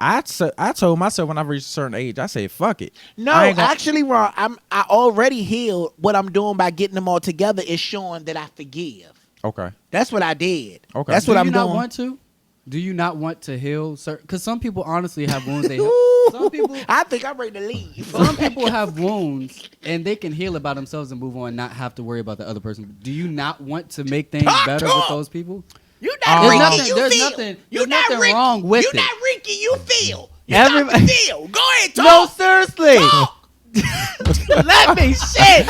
I told myself when I reached a certain age, I said, "Fuck it." No, I ain't gonna- actually, Ron, I already healed. What I'm doing by getting them all together is showing that I forgive. Okay. That's what I did. Okay. That's Do what you I'm not doing. want to? Do you not want to heal? Because some people honestly have wounds. They have. Ooh, Some people. I think I'm ready to leave. Some people have wounds and they can heal it by themselves and move on, and not have to worry about the other person. Do you not want to make things Talk better to with him. those people? You There's not Ricky, nothing- you there's feel. nothing- You there's not nothing Ricky. wrong with you it. not Ricky, you feel. You Everybody- got to feel. Go ahead, talk. No, seriously. Talk. Let me shit.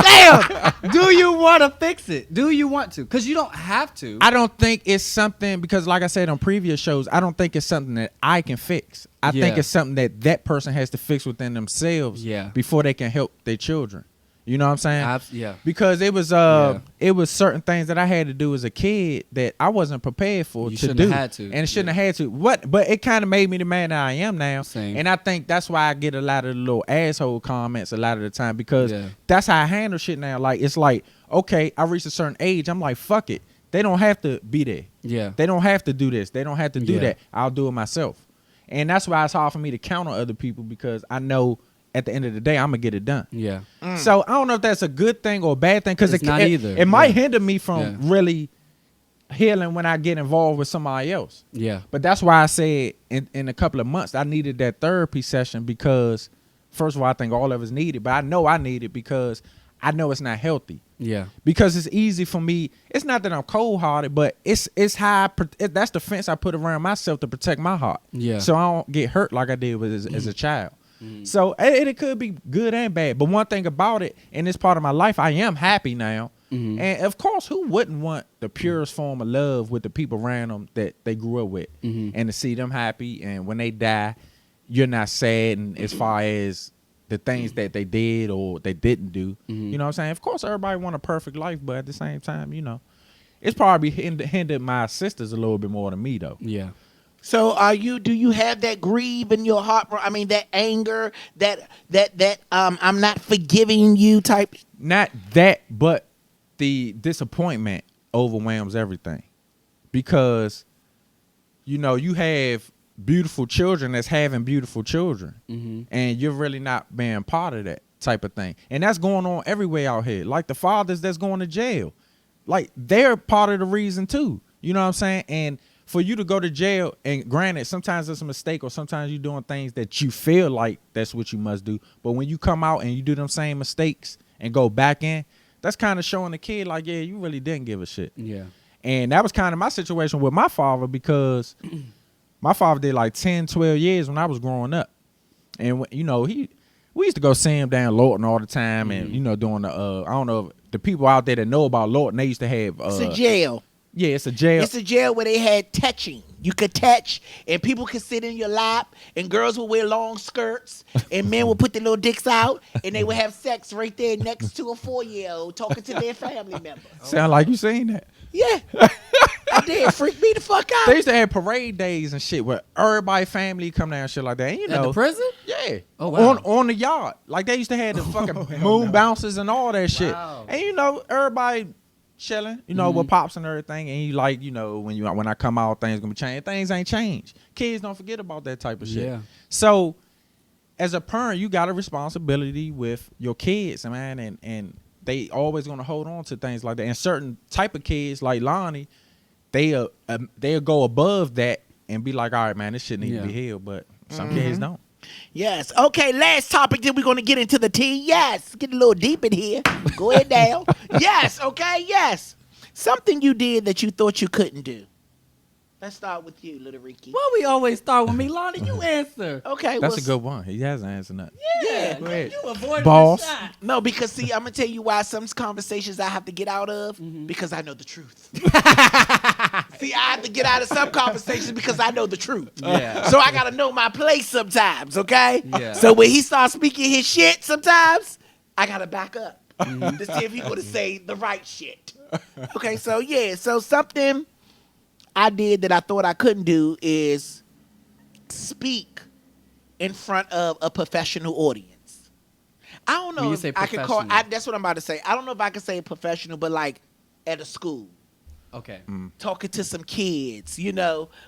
Damn. Do you want to fix it? Do you want to? Because you don't have to. I don't think it's something because, like I said on previous shows, I don't think it's something that I can fix. I think Yeah. it's something that that person has to fix within themselves Yeah. before they can help their children. You know what I'm saying? Yeah. Because it was Yeah. it was certain things that I had to do as a kid that I wasn't prepared for You to shouldn't do, have had to. and it shouldn't Yeah. have had to. But it kind of made me the man that I am now. Same. And I think that's why I get a lot of the little asshole comments a lot of the time because Yeah. that's how I handle shit now. Like it's like okay, I reached a certain age, I'm like fuck it. They don't have to be there. Yeah. They don't have to do this. They don't have to do Yeah. that. I'll do it myself. And that's why it's hard for me to count on other people because I know at the end of the day I'm gonna get it done. Yeah. So I don't know if that's a good thing or a bad thing because It's not either. it might Yeah. hinder me from Yeah. really healing when I get involved with somebody else. Yeah. But that's why I said in a couple of months I needed that therapy session because first of all I think all of us need it, but I know I need it because I know it's not healthy. Yeah. Because it's easy for me. It's not that I'm cold hearted, but it's how that's the fence I put around myself to protect my heart. Yeah. So I don't get hurt like I did as a child. So it could be good and bad. But one thing about it, in this part of my life, I am happy now. Mhm. And of course, who wouldn't want the purest form of love with the people around them that they grew up with, Mhm. and to see them happy, and when they die, you're not sad. And as far as the things that they did or they didn't do, Mhm. you know what I'm saying? Of course, everybody want a perfect life, but at the same time, you know, it's probably hindered my sisters a little bit more than me though. Yeah. So do you have that grieve in your heart? I mean, that anger, that I'm not forgiving you type. Not that, but the disappointment overwhelms everything because you know you have beautiful children that's having beautiful children Mhm. and you're really not being part of that type of thing, and that's going on everywhere out here. Like the fathers that's going to jail, like they're part of the reason too, you know what I'm saying? And for you to go to jail, and granted sometimes it's a mistake or sometimes you're doing things that you feel like that's what you must do, but when you come out and you do them same mistakes and go back in, that's kind of showing the kid like, yeah, you really didn't give a shit. Yeah. And that was kind of my situation with my father because my father did like 10, 12 years when I was growing up. And, you know, we used to go see him down Lawton all the time and, you know, doing the, I don't know, if the people out there that know about Lawton, they used to have. It's a jail. Yeah, it's a jail. It's a jail where they had touching. You could touch, and people could sit in your lap, and girls would wear long skirts, and men would put their little dicks out, and they would have sex right there next to a 4-year-old talking to their family member. Sound like you seen that. Yeah, I did. Freak me the fuck out. They used to have parade days and shit where everybody family come down and shit like that. And, you At know, the prison? yeah. Oh, wow. On the yard. Like they used to have the fucking moon bounces and all that shit. Wow. And you know, everybody chilling, you know, with pops and everything. And you like, you know, when I come out, things gonna be changed. Things ain't changed. Kids don't forget about that type of shit. Yeah. So as a parent, you got a responsibility with your kids, man, and they always gonna hold on to things like that. And certain type of kids like Lonnie, they'll go above that and be like, all right, man, this shit need to be healed. But some kids don't. Yes. Okay, last topic, then we're going to get into the tea. Yes. Get a little deep in here. Go ahead now. Yes. Okay, yes. Something you did that you thought you couldn't do. Let's start with you, Little Ricky. Why we always start with me, Lonnie? You answer. Okay. That's a what's- good one. He hasn't answered nothing. Yeah, Go ahead. you avoided Boss. the shot. No, because see, I'm going to tell you why some conversations I have to get out of, because I know the truth. See, I have to get out of some conversations because I know the truth. Yeah. So I got to know my place sometimes, okay? Yeah. So when he starts speaking his shit sometimes, I got to back up to see if he's going to say the right shit. Okay, so yeah, so something I did that I thought I couldn't do is speak in front of a professional audience. I don't know When you if say I can call. professional. That's what I'm about to say. I don't know if I can say professional, but like at a school, Okay. talking to some kids,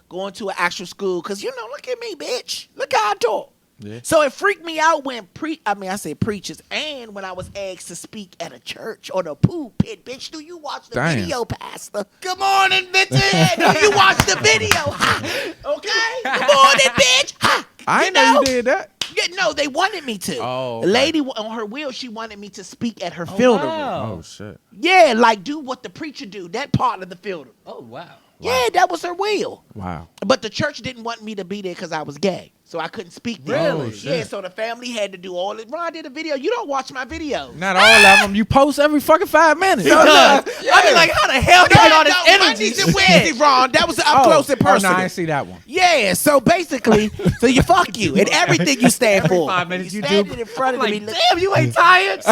going to an actual school. Cause look at me, bitch. Look how I talk. Yeah. So it freaked me out when I said preachers, and when I was asked to speak at a church or the pulpit. Bitch, do you watch the Damn. video, Pastor? Good morning, bitches. Do you watch the video? Ha. Okay. Good morning, bitch. Ha. I didn't know you did that. Yeah, no, they wanted me to. Oh, The okay. lady on her will, she wanted me to speak at her funeral. wow. Oh shit. Yeah, like do what the preacher do, that part of the funeral. Oh, wow. Yeah, that was her will. Wow. But the church didn't want me to be there because I was gay. So I couldn't speak there. Really? Oh, shit. Yeah, so the family had to do all it. Ron did a video. You don't watch my videos. Not all of them. You post every fucking 5 minutes. No, I be like, how the hell do you get all this energy? Easy, Ron. That was up close and Oh, no, personal. I didn't see that one. Yeah, so basically, so you fuck you and everything you stand for. 5 minutes you do. standing in front of I'm me. like, damn, you ain't tired?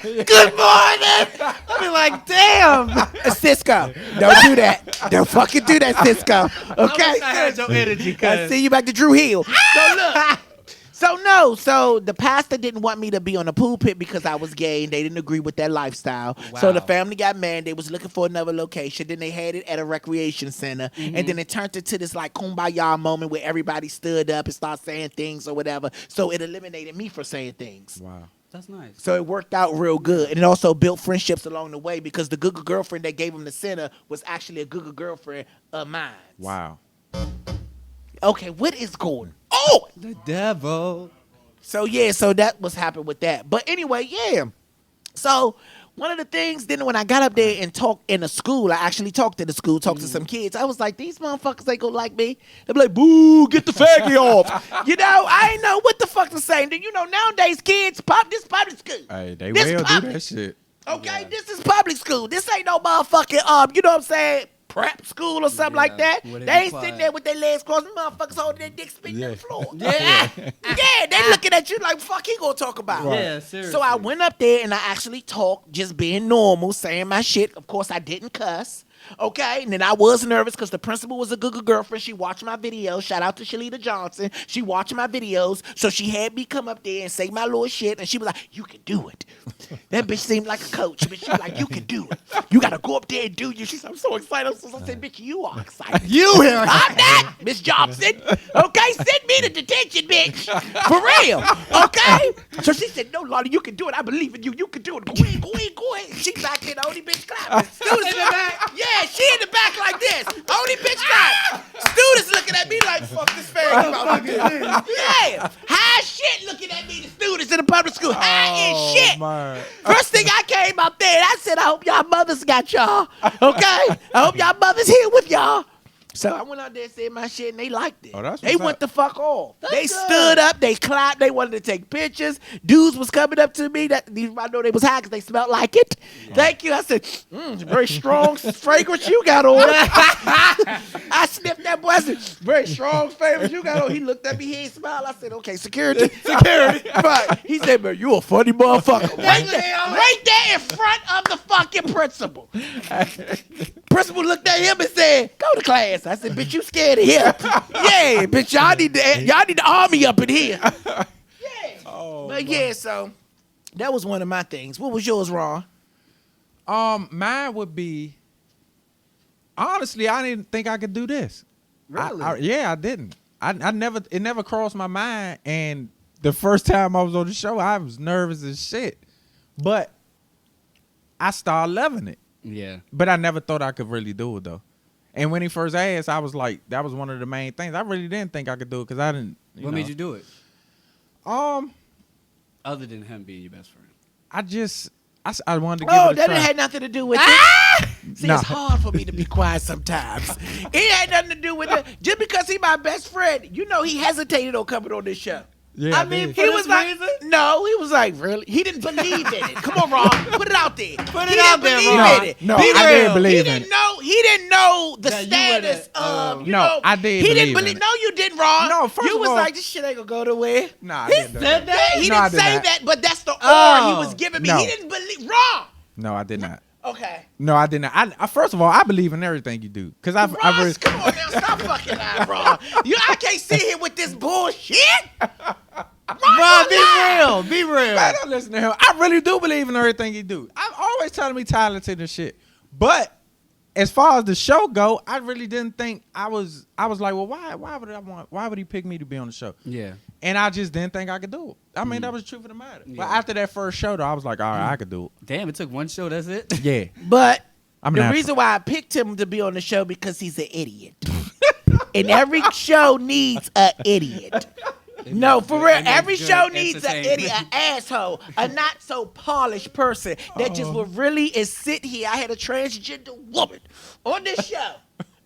Good morning. I be like, damn. Cisco, don't do that. Don't fucking do that, Cisco. Okay? I wish I had your energy, I cuz. see you back to Drew Hill. So look. So the pastor didn't want me to be on the pulpit because I was gay and they didn't agree with that lifestyle. So the Wow. family got mad. They was looking for another location. Then they had it at a recreation center. And then it turned into this like kumbaya moment where everybody stood up and started saying things or whatever. So it eliminated me from saying things. Wow. That's nice. So it worked out real good. And it also built friendships along the way because the good girlfriend that gave him the center was actually a good girlfriend of mine. Wow. Okay, what is going on? The devil. So yeah, so that was happened with that. But anyway, yeah. So one of the things, then when I got up there and talked in a school, I actually talked to the school, talked to some kids. I was like, these motherfuckers ain't gonna like me. They be like, boo, get the faggy off. I ain't know what the fuck to say. Nowadays kids, this public school. Hey, they This will do public. that shit. Okay, this is public school. This ain't no motherfucking you know what I'm saying? Prep school or something like that. where They they ain't be sitting quiet. there with their legs crossed. Motherfuckers holding their dick spitting on Yeah. the floor. Yeah, they looking at you like, fuck he gonna talk about. Yeah, seriously. So I went up there and I actually talked, just being normal, saying my shit. Of course, I didn't cuss. Okay, and then I was nervous because the principal was a good girlfriend. She watched my videos. Shout out to Shalita Johnson. She watched my videos, so she had me come up there and say my little shit, and she was like, "You can do it." That bitch seemed like a coach, but she was like, "You can do it. You gotta go up there and do you." She said, "I'm so excited." I said, "Bitch, you are excited. You here. I'm not, Miss Johnson. Okay, send me to detention, bitch. For real. Okay." So she said, "No, Lonnie, you can do it. I believe in you. You can do it. Go ahead, go ahead, go ahead." She back there, the only bitch clapping. Students in the back. Yeah, she in the back like this. Only bitch clap. Students looking at me like, fuck this fag about this. Yeah. High shit looking at me, the students in the public school. High as shit. Man. First thing I came up there, I said, I hope y'all mothers got y'all. Okay? I hope y'all mothers here with y'all. So I went out there and said my shit, and they liked it. Oh, that's They what's went up. the fuck off. They good. stood up, they clapped, they wanted to take pictures. Dudes was coming up to me. I know they was high because they smelled like it. Thank you. I said, very strong fragrance you got on. I sniffed that boy. I said, very strong fragrance you got on. He looked at me, he ain't smiled. I said, okay, security. Right. He said, man, you a funny motherfucker. Right there in front of the fucking principal. Principal looked at him and said, go to class. I said, bitch, you scared of here. Yeah, bitch, y'all need the army up in here. Yeah. But yeah, so that was one of my things. What was yours, Ron? Mine would be. Honestly, I didn't think I could do this. Really? Yeah, I didn't. I never. It never crossed my mind. And the first time I was on the show, I was nervous as shit. But I started loving it. Yeah. But I never thought I could really do it though. And when he first asked, I was like, that was one of the main things. I really didn't think I could do it because I didn't. What made you do it? Other than him being your best friend. I wanted to give Oh, it a that try. had nothing to do with it. See, Nah. it's hard for me to be quiet sometimes. It had nothing to do with it. Just because he my best friend, you know he hesitated on coming on this show. Yeah, I mean, He was like, no, he was like, really? He didn't believe in it. Come on, Ron, put it out there. Put he it out didn't there, believe Ron. in it. No, Be I real. didn't believe he in didn't know. He didn't know the That you status would've, of. You No, know, I did He didn't believe in believe. it. No, you didn't, Ron. No, first you of was all- like, this shit ain't gonna go nowhere. Nah, I he didn't do said that. He No, I didn't did say not. that, but that's the aura Oh. he was giving me. No. He didn't believe. Ron. No, I did not. Okay. No, I did not. I first of all, I believe in everything you do. Cause I Ross, really, come on now, stop fucking out, Ron. I can't sit here with this bullshit. Bro, be real. Man, don't listen to him. I really do believe in everything he do. I'm always telling me talented and shit. But as far as the show go, I really didn't think I was like, well, why would he pick me to be on the show? Yeah. And I just didn't think I could do it. I mean, that was the truth of the matter. But Yeah. after that first show though, I was like, all right, I could do it. Damn, it took one show, that's it? Yeah. But I'm the not- reason why I picked him to be on the show because he's an idiot. And every show needs an idiot. No, for real. It Every makes show good needs an entertainment. idiot, an asshole, a not so polished person that just will really is sit here. I had a transgender woman on this show.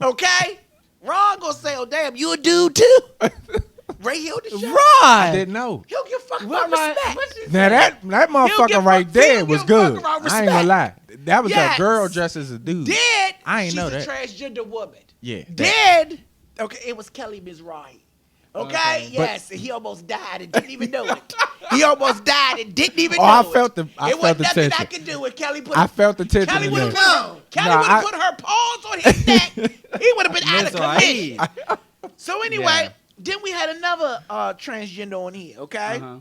Okay? Ron gonna say, oh damn, you a dude too? Right here on the show. I Right. didn't know. He'll give fuck What about am I- respect. what you Now that He'll motherfucker give right fuck- there he'll was give good. fuck around I ain't gonna lie. That was Yes. a girl dressed as a dude. Did I ain't she's know a that. transgender woman. Yeah. Did okay, it was Kelly Mizrahi. Okay, Okay. yes, and he almost died and didn't even know it. He almost died and didn't even Oh, know I it. felt the- I it felt wasn't the nothing I tension. could do with Kelly. Put I felt the tension Kelly in would have there. Kelly Nah, would have put her paws on his neck. He would have been out of commission. Mizrahi. So anyway, Yeah. then we had another transgender on here. Okay, Uh-huh.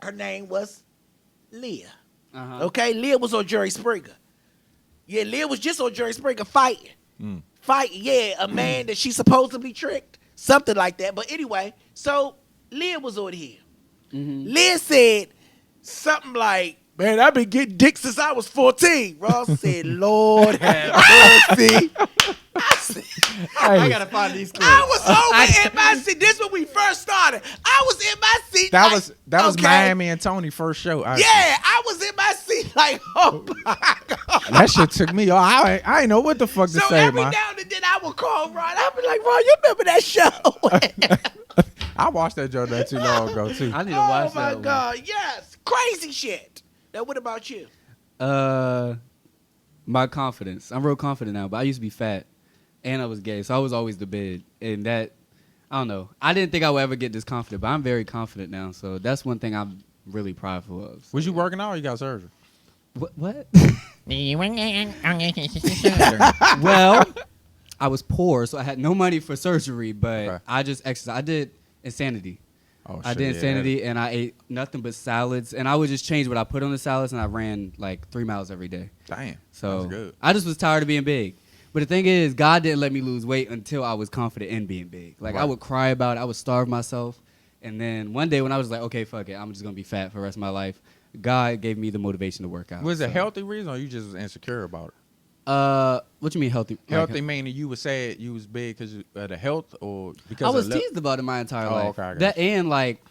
her name was Leah. Uh-huh. Okay, Leah was on Jerry Springer. Yeah, Leah was just on Jerry Springer fighting. Fighting, yeah, a man that she supposedly tricked. Something like that. But anyway, so Leah was on here. Leah said something like, man, I've been getting dick since I was 14. Ross said, Lord have mercy. I said, I gotta find these clips. I was over in my seat. This is when we first started. I was in my seat. That like, was okay. Miami and Tony first show. Yeah, I was in my seat like, oh my God. That shit took me off. I ain't know what the fuck to So say, every man. now and then I would call Ron. I'd be like, Ron, you remember that show? I watched that joke not too long ago too. I need to watch Oh my that one. God, yes. Crazy shit. Now what about you? My confidence. I'm real confident now, but I used to be fat, and I was gay, so I was always the bid. And that, I don't know. I didn't think I would ever get this confident, but I'm very confident now. So that's one thing I'm really prideful of. Was you working out or you got surgery? What? Well, I was poor, so I had no money for surgery, but Okay. I just exercised. I did Insanity. Oh, I shit, did yeah. Insanity, and I ate nothing but salads, and I would just change what I put on the salads, and I ran like 3 miles every day. Damn. So That's good. I just was tired of being big. But the thing is, God didn't let me lose weight until I was confident in being big. Like I Right. would cry about it, I would starve myself, and then one day when I was like, okay, fuck it, I'm just gonna be fat for the rest of my life. God gave me the motivation to work out. Was it So- a healthy reason or you just was insecure about it? What you mean healthy? Healthy meaning you would say you was big because of the health or because I was of teased about it my entire Oh, life. okay, I got That and like,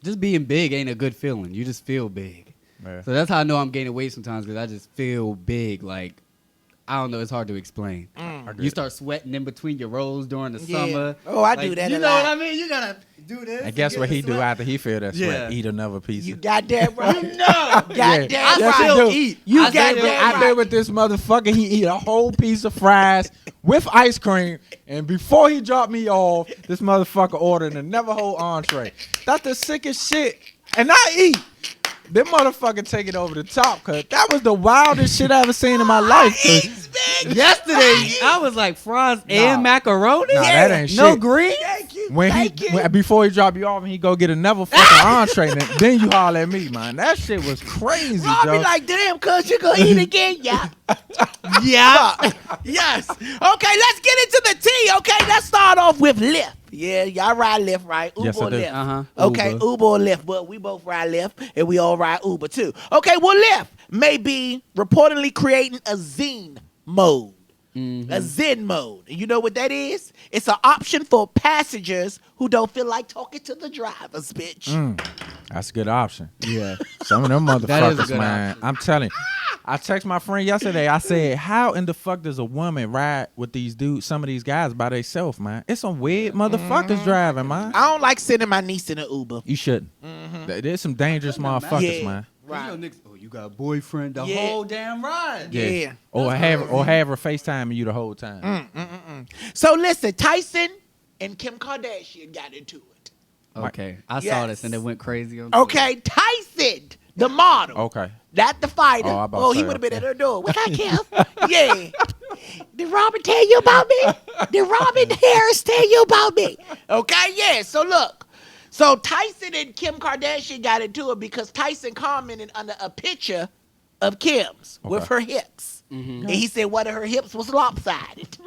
just being big ain't a good feeling. You just feel big. Yeah. So that's how I know I'm gaining weight sometimes because I just feel big. Like, I don't know. It's hard to explain. I get You it. start sweating in between your rolls during the Yeah. summer. Oh, I Like, do that You a know lot. what I mean? You gotta do this. And guess to what get he the do sweat. after he feel that sweat? Yeah. Eat another piece. You of goddamn right. No. Goddamn Yes, right. he still do. eat. You I still goddamn eat. I right. been with this motherfucker. He eat a whole piece of fries with ice cream, and before he dropped me off, this motherfucker ordered a never whole entree. That's the sickest shit. And I eat. Them motherfucker take it over the top, cause that was the wildest shit I ever seen in my life. 'cause- Eats big. Yesterday, I was like fries and macaroni. Nah, that ain't No shit. green. Thank you. When Thank you. before he drop you off and he go get another fucking entree, then you holler at me, man. That shit was crazy, Rob Joe. be like, damn, cuz you gonna eat again? Yeah. Yeah. Yes. Okay, let's get into the tea. Okay, let's start off with Lyft. Yeah, y'all ride Lyft, right? Uber Yes, I or do. Lyft? Uh-huh. Okay, Uber. Uber or Lyft, but we both ride Lyft, and we all ride Uber too. Okay, well, Lyft may be reportedly creating a zine mode. a Zen mode. And you know what that is? It's an option for passengers who don't feel like talking to the drivers, bitch. That's a good option. Yeah. Some of them That is a motherfuckers, good man. option. I'm telling you. I texted my friend yesterday. I said, how in the fuck does a woman ride with these dudes, some of these guys by themselves, man? It's some weird motherfuckers driving, man. I don't like sending my niece in an Uber. You shouldn't. There's some dangerous motherfuckers, Yeah. man. Right. Oh, you got a boyfriend the Yeah. whole damn ride. Yeah. Or have her FaceTiming you the whole time. So listen, Tyson and Kim Kardashian got into it. Okay. I saw Yes. this and it went crazy on Twitter. Okay, Tyson, the model. Okay. Not the fighter. Oh, I about Oh, to he say, would have been okay. at her door. What's that, Kim? Yeah. Did Robin tell you about me? Did Robin Harris tell you about me? Okay, yeah. So look. So Tyson and Kim Kardashian got into it because Tyson commented under a picture of Kim's with her hips. And he said one of her hips was lopsided.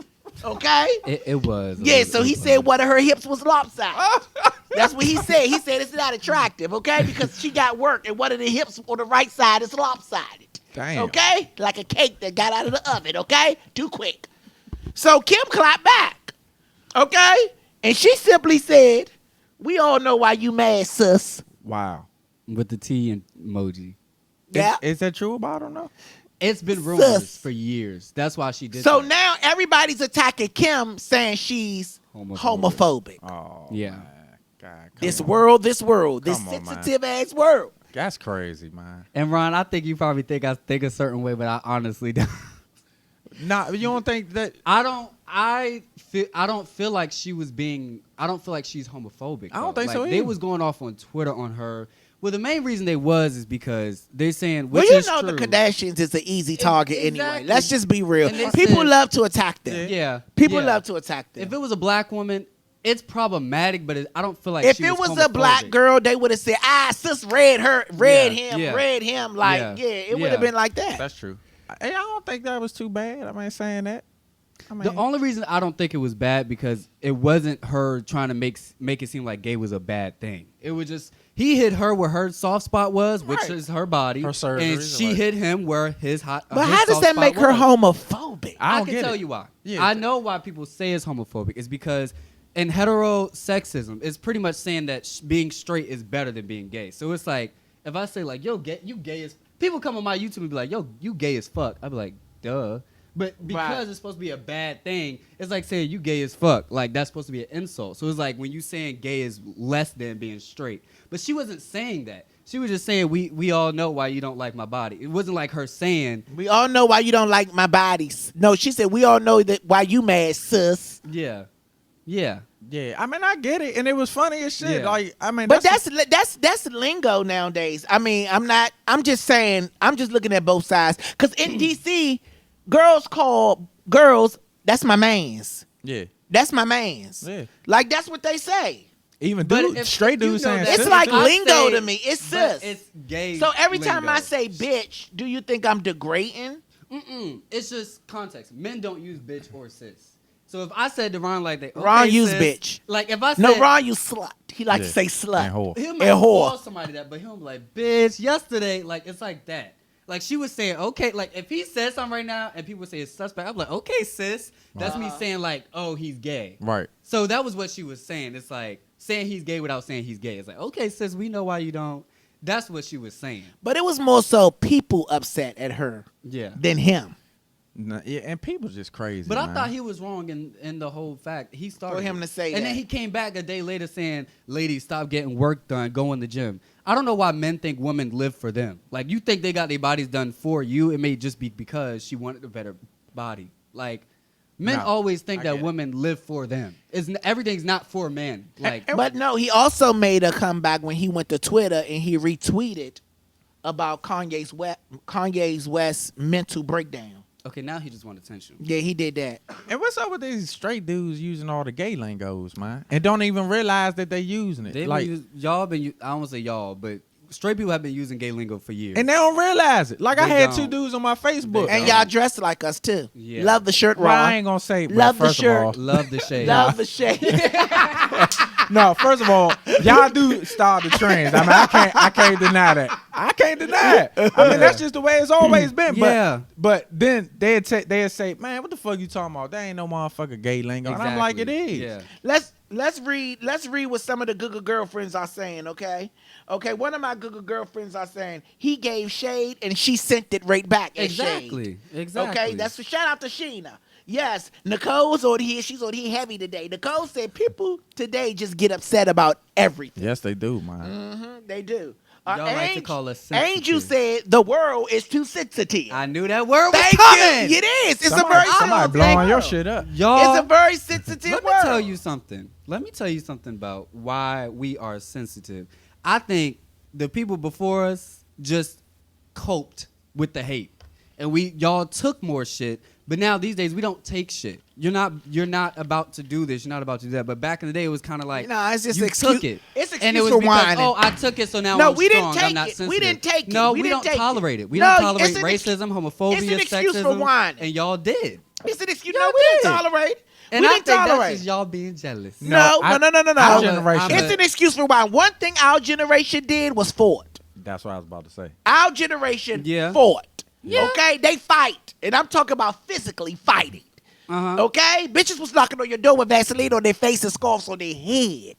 Okay? It was. Yeah, so he said one of her hips was lopsided. That's what he said. He said it's not attractive, okay? Because she got work and one of the hips on the right side is lopsided. Damn. Okay? Like a cake that got out of the oven, okay? Too quick. So Kim clapped back, okay? And she simply said, we all know why you mad, sis. Wow. With the T and emoji. Yeah. Is that true? I don't know. It's been rumors Sus. for years. That's why she did So that. now everybody's attacking Kim saying she's homophobic. Oh, Yeah. man. God, come This on. world, this Come on, sensitive ass world. That's crazy, man. And Ron, I think you probably think I think a certain way, but I honestly don't. Nah, you don't think that? I don't feel like she was being. I don't feel like she's homophobic. I don't though. think so Like, They either. was going off on Twitter on her. Well, the main reason they was is because they're saying, Well, which you is know true. the Kardashians is an easy target anyway. Exactly. Let's just be real. And they People said- love to attack them. Yeah, People yeah. love to attack them. If it was a black woman, it's problematic, but I don't feel like If she it was a homophobic. black girl, they would have said, sis read Yeah, him, yeah. read him. Like, Yeah, yeah, it would have yeah. been like that. That's true. I don't think that was too bad. I mean, saying that. I mean, The only reason I don't think it was bad because it wasn't her trying to make it seem like gay was a bad thing. It was just he hit her where her soft spot was, which Right. is her body, Her surgery, and she like- hit him where his hot. But his how does soft that spot make her was. homophobic? I I don't can get tell it. you why. Yeah. I know why people say it's homophobic. It's because in heterosexism, it's pretty much saying that being straight is better than being gay. So it's like if I say like, "Yo, you gay as," people come on my YouTube and be like, "Yo, you gay as fuck." I'd be like, "Duh." But because Right. it's supposed to be a bad thing, it's like saying you gay as fuck. Like that's supposed to be an insult. So it's like when you saying gay is less than being straight. But she wasn't saying that. She was just saying we all know why you don't like my body. It wasn't like her saying, We all know why you don't like my body. No, she said, we all know that why you mad, sis. yeah, yeah. yeah, I mean, I get it, and it was funny as shit. Yeah. Like, I mean, But that's lingo nowadays. I mean, I'm just saying, I'm just looking at both sides. Because in DC, girls call girls, that's my mans. yeah. That's my mans. Yeah. Like, that's what they say. Even But dudes, if straight you dudes know saying that- It's sis. like if I lingo say- to me. It's but sis. It's gay. So every time lingo. I say bitch, do you think I'm degrading? It's just context. Men don't use bitch or sis. So if I said to Ron like that, okay, Ron use sis, bitch. Like if I said, No, Ron, you slut. He like Yeah. to say slut. And whore. he'll and might whore. call somebody that, but he'll be like, bitch, yesterday. Like it's like that. Like she was saying, okay, like if he said something right now and people say it's suspect, I'm like, okay, sis. That's me saying like, oh, he's gay. Right. So that was what she was saying. It's like saying he's gay without saying he's gay. It's like, okay, sis, we know why you don't. That's what she was saying. But it was more so people upset at her Yeah. than him. Nah, yeah, and people just crazy. But I man. thought he was wrong in the whole fact. He started For him it. to say and that. then he came back a day later saying, ladies, stop getting work done, go in the gym. I don't know why men think women live for them. Like, you think they got their bodies done for you. It may just be because she wanted a better body. Like, men No, always think I that get it. women live for them. Everything's not for men. Like, But no, he also made a comeback when he went to Twitter and he retweeted about Kanye's West mental breakdown. okay, now he just want attention. Yeah, he did that. And what's up with these straight dudes using all the gay lingos, man? And don't even realize that they're using it. They Like, y'all been, I don't want to say y'all, but straight people have been using gay lingo for years. and they don't realize it. Like, I They had don't. two dudes on my Facebook. They And don't. y'all dressed like us too. Yeah. Love the shirt, Well, I Ron. ain't gonna say, bro, Love the first shirt. of all. Love the shade. Love the shade. No, first of all, Y'all do start the trends. I mean, I can't deny that. I can't deny it. I mean, that's just the way it's always been. But, Yeah. But then they'd say, man, what the fuck you talking about? There ain't no motherfucker gay lingo. And I'm like, it is. Yeah. Let's read what some of the Google girlfriends are saying, okay? Okay, one of my Google girlfriends are saying he gave shade and she sent it right back as Exactly. shade. Exactly. Okay, that's a shout out to Sheena. Yes, Nicole's on here. She's on here heavy today. Nicole said people today just get upset about everything. Yes, they do, man. They do. Y'all like to call us Angel sensitive. said the world is too sensitive. I knew that word was Thank coming. you. It is. It's Somebody, a very somebody sensitive blowing your world. shit up. Y'all, It's a very sensitive let me world. tell you something. Let me tell you something about why we are sensitive. I think the people before us just coped with the hate, and y'all took more shit. But now these days we don't take shit. You're not about to do this. You're not about to do that. But back in the day, it was kind of like No, it's just you excuse- took it. it's and it excuse was for because, whining. oh, I took it, so now No, I'm we didn't strong. take I'm not it. sensitive. We didn't take it. No, We we didn't don't take it. tolerate it. We No, don't tolerate it's an racism, homophobia, it's an excuse for sexism, whining. and y'all did. It's an excuse. Y'all No, we did. didn't tolerate. And we I didn't think tolerate. that's just y'all being jealous. No, I- no. our generation- It's an excuse for why. One thing our generation did was fought. That's what I was about to say. Our generation Yeah. fought. Yeah. Okay? They fight. And I'm talking about physically fighting. Uh-huh. Okay? Bitches was knocking on your door with Vaseline on their face and scarves on their head.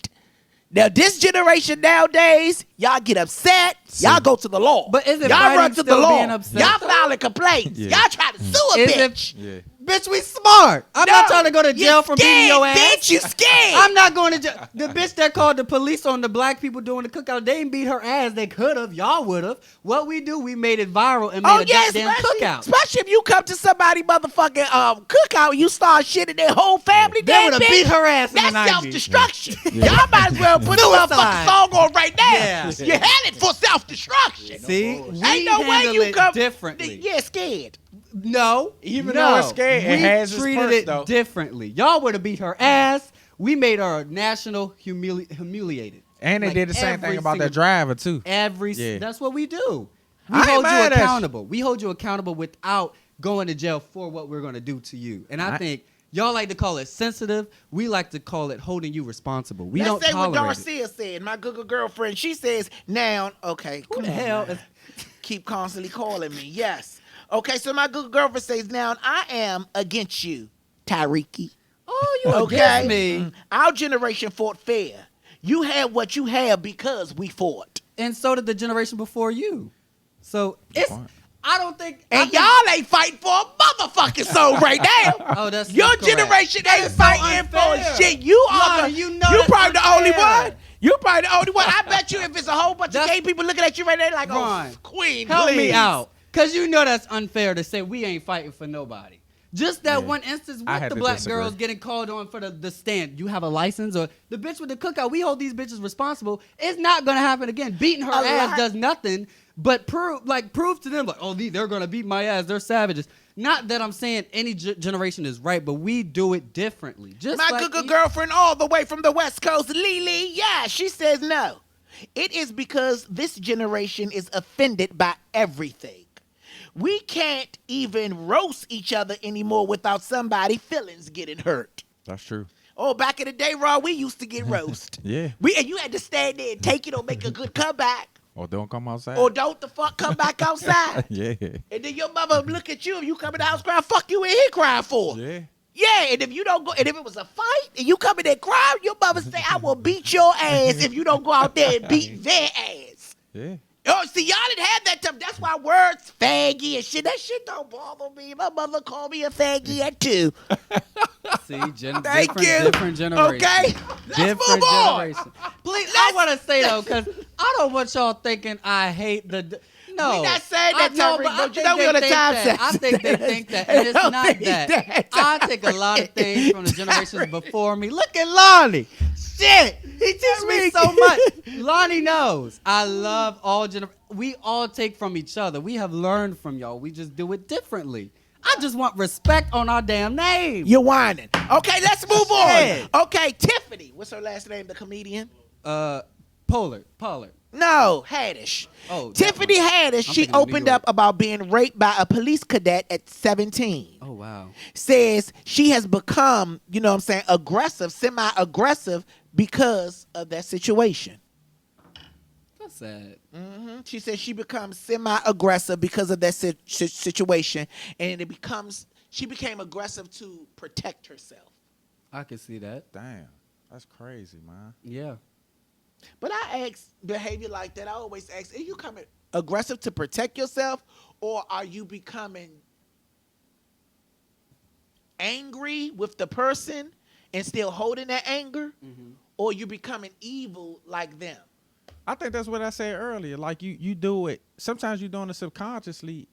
Now, this generation nowadays, y'all get upset. Y'all go to the law. But is it y'all fighting run to the still law. being upset, Y'all though? filing complaints. Yeah. Y'all try to sue a Is bitch. Yeah. Bitch, we smart. I'm not trying to go to jail for beating your ass. Bitch, you scared. I'm not going to jail. The bitch that called the police on the black people doing the cookout, they didn't beat her ass. They could have. Y'all would have. What we do, we made it viral and made a goddamn cookout. Especially if you come to somebody motherfucking cookout and you start shitting their whole family. They dead, would have bitch. beat her ass in the That's 90s. self-destruction. Y'all might as well put a Suicide. motherfucking song on right now. Yeah. You're headed for self-destruction. See, we Ain't no way handle you it come differently. Yeah, scared. No, Even no. though it's scared, it we has its treated perks, it though. differently. Y'all would have beat her ass. We made her national humiliated. And they Like did the same thing every about that single- driver, too. Yeah. That's what we do. We I ain't hold you mad at you. accountable. We hold you accountable without going to jail for what we're going to do to you. And I think y'all like to call it sensitive. We like to call it holding you responsible. We Let's don't say what tolerate it. Darcia said. My Google girlfriend, she says, now, okay, Who come the on, hell man. is- Keep constantly calling me. Yes. Okay, so my Google girlfriend says, now, I am against you, Tyriki. Oh, you Okay? against me. Our generation fought fair. You had what you have because we fought. And so did the generation before you. So it's. I don't think. I And think- y'all ain't fighting for a motherfucking soul right now. Oh, that's Your correct. generation ain't is so fighting for unfair. shit. You are Lonnie, the, you know you that's probably the only unfair. one. You probably the only one. I bet you if it's a whole bunch of That's- gay people looking at you right there like, Ron, oh, queen, Help me please. out. Because you know that's unfair to say we ain't fighting for nobody. Just that one instance I with had the to black disagree. girls getting called on for the stand. You have a license or the bitch with the cookout. We hold these bitches responsible. It's not going to happen again. Beating her A ass lot- does nothing but prove to them like, oh, they're going to beat my ass. They're savages. Not that I'm saying any generation is right, but we do it differently. Just My like Google girlfriend all the way from the West Coast, Lily, yeah, she says no. It is because this generation is offended by everything. We can't even roast each other anymore without somebody feelings getting hurt. That's true. Oh, back in the day, Raw, we used to get roast. Yeah. And you had to stand there and take it or make a good comeback. Or don't come outside. Or don't the fuck come back outside. Yeah. And then your mother look at you and you come in the house crying, fuck you in here crying for. Yeah. Yeah, and if you don't go, and if it was a fight and you come in there crying, your mother say, I will beat your ass if you don't go out there and beat their ass. Yeah. Oh, see, y'all didn't have that time. That's why words, faggy and shit, that shit don't bother me. My mother called me a faggy at 2. See, Thank you. different generation. Okay? Let's Different move on. generation. Please, I want to say though, because I don't want y'all thinking I hate the. No, We not saying that, I know, Tyreek, but I but you think know we they on a think time that. I session. think they think that, and it's Don't not think that. that. I take a lot of things from the generations before me. Look at Lonnie. Shit, he teaches me so much. Lonnie knows. I love all generations. We all take from each other. We have learned from y'all. We just do it differently. I just want respect on our damn name. You're whining. Okay, let's move Shit. on. Okay, Tiffany. What's her last name, the comedian? Pollard. No, Haddish. Oh, that Tiffany one. Haddish, I'm she thinking of New opened York. up about being raped by a police cadet at 17. Oh wow. Says she has become, you know what I'm saying, aggressive, semi-aggressive because of that situation. That's sad. She says she becomes semi-aggressive because of that situation, and she became aggressive to protect herself. I can see that. Damn, that's crazy, man. Yeah. But I ask behavior like that. I always ask: are you coming aggressive to protect yourself, or are you becoming angry with the person and still holding that anger, or you becoming evil like them? I think that's what I said earlier. Like you do it. Sometimes you're doing it subconsciously.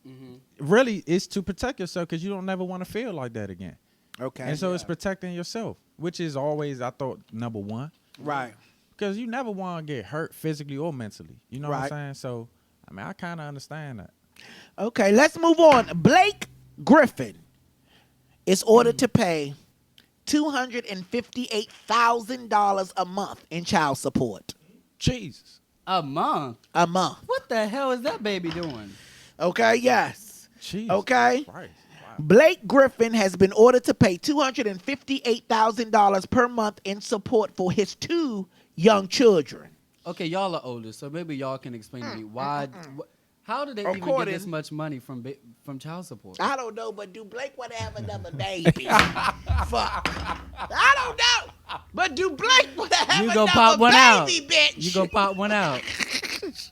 Really, it's to protect yourself because you don't never want to feel like that again. Okay. And so it's protecting yourself, which is always, I thought, number one. Right. Because you never want to get hurt physically or mentally. You know what Right. I'm saying? So, I mean, I kind of understand that. Okay, let's move on. Blake Griffin is ordered to pay $258,000 a month in child support. Jesus. A month. A month. What the hell is that baby doing? Okay, yes. Jesus. Okay. Christ. Wow. Blake Griffin has been ordered to pay $258,000 per month in support for his 2 young children. Okay, y'all are older, so maybe y'all can explain to me why. How do they even get According- this much money from child support? I don't know, but do Blake want to have another baby? Fuck. I don't know. But do Blake want to have You another go pop one out. baby, bitch? You go pop one out.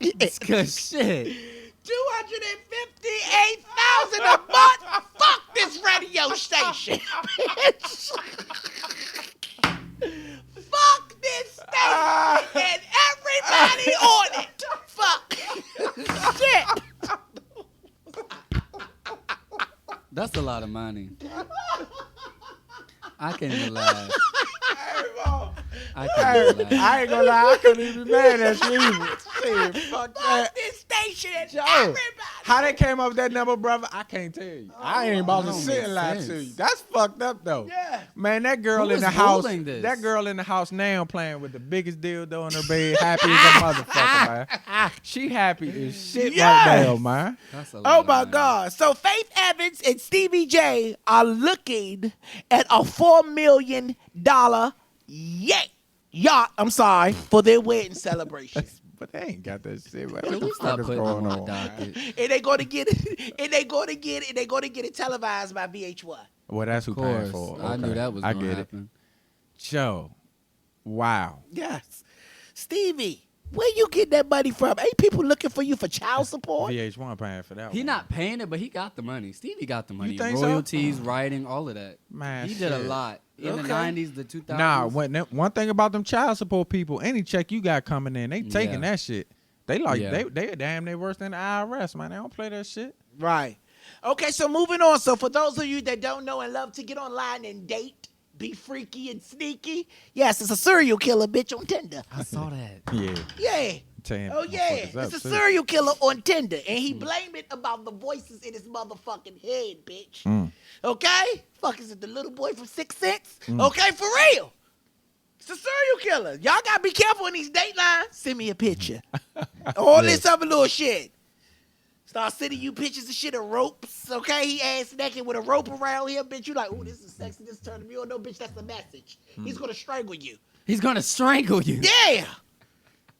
It's good shit. $258,000 a month? Fuck this radio station, bitch. Fuck this station and everybody on it. Fuck. Shit. That's a lot of money. I can't even laugh. I can't even laugh. I ain't gonna lie, I couldn't even be mad at you either. Shit, fuck Fuck that. this station and Joe, everybody. how they came up with that number, brother, I can't tell you. I ain't about to don't sit make and lie to sense. you. That's fucked up, though. Yeah. Man, that girl Who in is the house, ruling this? that girl in the house now playing with the biggest dildo in her bed, happy as a motherfucker, man. She happy as shit Yes. right now, man. That's a lot Oh of my money. God. So Faith Evans and Stevie J are looking at a $4 million yacht, for their wedding celebration. But they ain't got that shit, man. Can What we the stop fuck is putting going them on? on man? docket? And they going to get it televised by VH1. Well, that's who Of paying course. for it. I knew Okay. that was I going to get happen. it. Joe, wow. Yes. Stevie, where you get that money from? Ain't people looking for you for child support? VH1 paying for that He one. not paying it, but he got the money. Stevie got the money. think so? Royalties, writing, all of that. Man, he did a shit. lot. In the Okay. 90s, the 2000s. Nah, one thing about them child support people, any check you got coming in, they taking Yeah. that shit. They like Yeah. they damn near worse than the IRS, man. They don't play that shit. Right. Okay, so moving on. So for those of you that don't know and love to get online and date, be freaky and sneaky, yes, it's a serial killer bitch on Tinder. I saw that. Yeah. Yeah. Tearing Oh yeah, motherfuckers up, it's a too. serial killer on Tinder, and he blamed it about the voices in his motherfucking head, bitch. Okay, fuck, is it the little boy from 6 Sense? Okay, for real, it's a serial killer. Y'all gotta be careful in these datelines. Send me a picture. All this other little shit. Start sending you pictures of shit of ropes. Okay, he ass naked with a rope around him, bitch. You like, oh, this is sexy. This is turning me on. No, bitch, that's the message. He's gonna strangle you. He's going to strangle you. Yeah.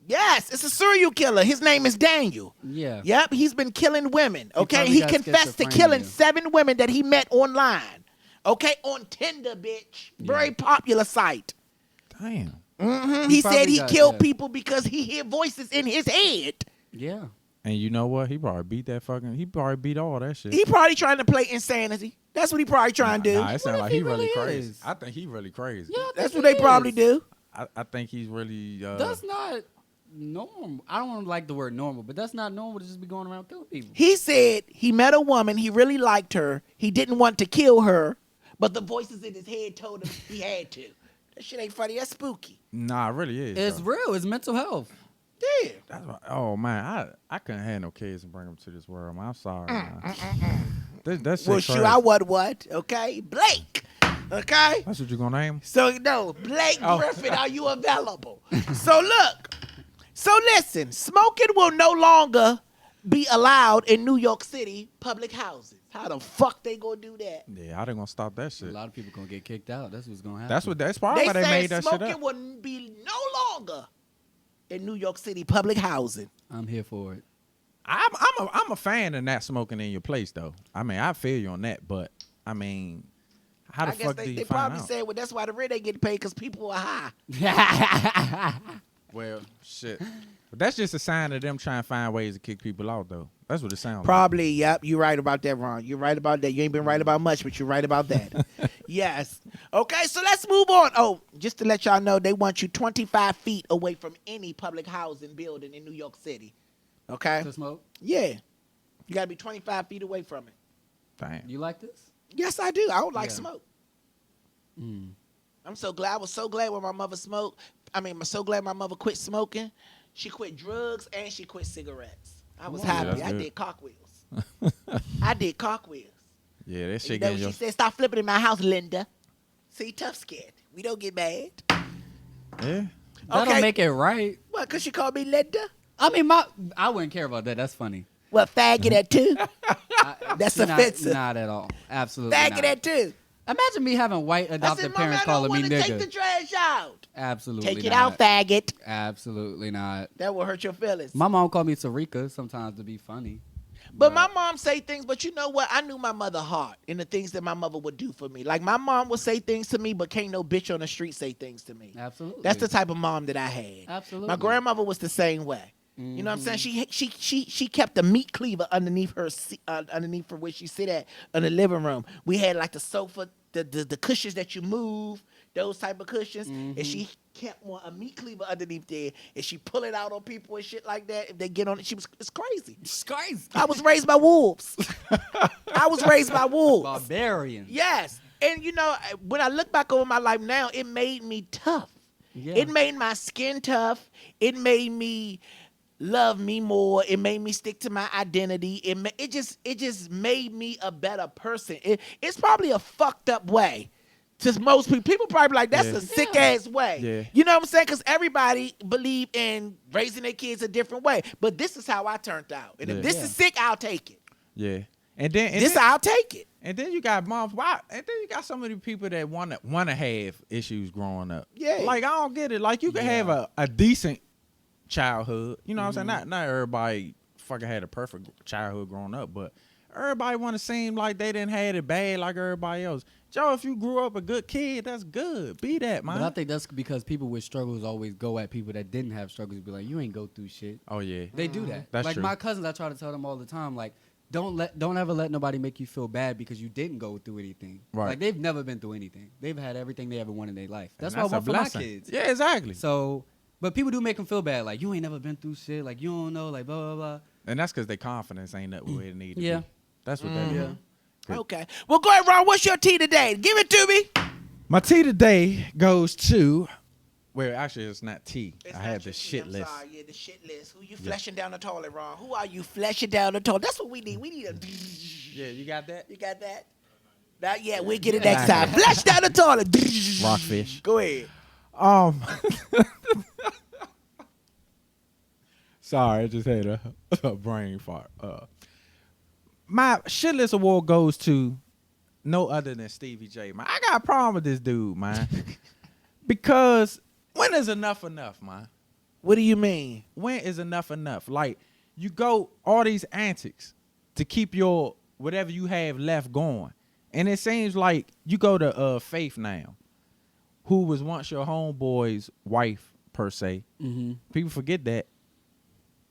Yes, it's a serial killer. His name is Daniel. Yeah. Yep, he's been killing women. Okay, probably he got confessed to schizophrenia. killing 7 women that he met online. Okay, on Tinder, bitch. Very popular site. Damn. He said probably he got- killed yeah. people because he hear voices in his head. Yeah. And you know what? He probably beat that fucking. He probably beat all that shit. He probably trying to play insanity. That's what he probably trying to do. Nah, it sounds if like he he really really crazy. is? I think he really crazy. Yeah, I That's think what he they probably is. do. I think he's really. That's not normal. I don't like the word normal, but that's not normal to just be going around killing people. He said he met a woman. He really liked her. He didn't want to kill her, but the voices in his head told him he had to. That shit ain't funny. That's spooky. Nah, it really is. It's though. real. It's mental health. Yeah. That's why, oh man, I couldn't have no kids and bring them to this world, man. I'm sorry, man. That shit Well, crazy. shoot, I what? Okay, Blake. Okay. That's what you gonna name? So no, Blake Oh. Griffin, are you available? So look, So listen, smoking will no longer be allowed in New York City public houses. How the fuck they gonna do that? Yeah, how they gonna stop that A shit? lot of people gonna get kicked out. That's what's gonna happen. That's probably They why they say made that shit smoking up. will be no longer in New York City public housing. I'm here for it. I'm a fan of not smoking in your place though. I mean, I feel you on that, but I mean, how the I guess fuck do they you find probably out? said, well, that's why the rent ain't getting paid because people are high. Well, shit. But that's just a sign of them trying to find ways to kick people out though. That's what it sounds like. Probably, yep. You're right about that, Ron. You're right about that. You ain't been right about much, but you're right about that. Yes. Okay, so let's move on. Oh, just to let y'all know, they want you 25 feet away from any public housing building in New York City. Okay? To smoke? Yeah. You got to be 25 feet away from it. Damn. You like this? Yes, I do. I don't like Yeah. smoke. Mm. I'm so glad. I was so glad when my mother smoked. I mean, I'm so glad my mother quit smoking. She quit drugs and she quit cigarettes. I was Yeah, happy. that's I good. did cartwheels. I did cartwheels. Yeah, that You shit know, getting she your said, stop flipping in my house, Linda. See, tough skin. We don't get mad. Yeah. That Okay. don't make it right. What, because she called me Linda? I mean, I wouldn't care about that. That's funny. What, faggot at two? That's not, offensive. Not at all. Absolutely Faggot not. at two. Imagine me having white I adopted said, Mommy, parents I don't calling me want to take the nigga. trash out. Absolutely Take it not. out, faggot. Absolutely not. That will hurt your feelings. My mom called me Sarika sometimes to be funny. But my mom say things, but you know what? I knew my mother heart and the things that my mother would do for me. Like my mom would say things to me, but can't no bitch on the street say things to me. Absolutely. That's the type of mom that I had. Absolutely. My grandmother was the same way. You know what I'm saying? She kept a meat cleaver underneath her underneath her where she sit at in the living room. We had like the sofa, the cushions that you move, those type of cushions, and she kept a meat cleaver underneath there, and she pull it out on people and shit like that. If they get on it, it's crazy. It's crazy. I was raised by wolves. I was raised by wolves. Barbarian. Yes. And you know, when I look back over my life now, it made me tough. Yeah. It made my skin tough. It made me love me more. It made me stick to my identity. It just made me a better person. It's probably a fucked up way. To most people, people probably be like, that's Yeah. a sick ass way. Yeah. You know what I'm saying? Because everybody believe in raising their kids a different way. But this is how I turned out. And if Yeah. this is sick, I'll take it. Yeah. And then I'll take it. and then you got moms. Why? And then you got some of the people that wanna have issues growing up. Yeah. Like I don't get it. Like you can have a decent childhood. You know what I'm saying? Not everybody fucking had a perfect childhood growing up, but everybody want to seem like they didn't have it bad like everybody else. Joe, if you grew up a good kid, that's good. Be that, man. But I think that's because people with struggles always go at people that didn't have struggles. Be like, you ain't go through shit. Oh yeah. They do that. That's like true. my cousins, I try to tell them all the time, like, don't ever let nobody make you feel bad because you didn't go through anything. Right. Like they've never been through anything. They've had everything they ever wanted in their life. That's And what I want a for my blessing. kids. Yeah, exactly. So, but people do make them feel bad. Like you ain't never been through shit. Like you don't know. Like blah blah blah. And that's because their confidence ain't up where it need to Yeah. be. That's what that is. Yeah. Good. Okay. Well, go ahead, Ron. What's your tea today? Give it to me. My tea today goes to, well, actually, it's not tea. I had the shit list. Sorry, yeah, the shit list. Who you fleshing down the toilet, Ron? Who are you fleshing down the toilet? That's what we need. We need a. Yeah, you got that? You got that? Not yet. We'll get it next time. Flesh down the toilet. Rockfish. Go ahead. Sorry, I just had a brain fart. My shit list award goes to no other than Stevie J, man. I got a problem with this dude, man. Because when is enough, man? What do you mean? When is enough? Like, you go all these antics to keep your whatever you have left going. And it seems like you go to Faith now, who was once your homeboy's wife, per se. Mm-hmm. People forget that.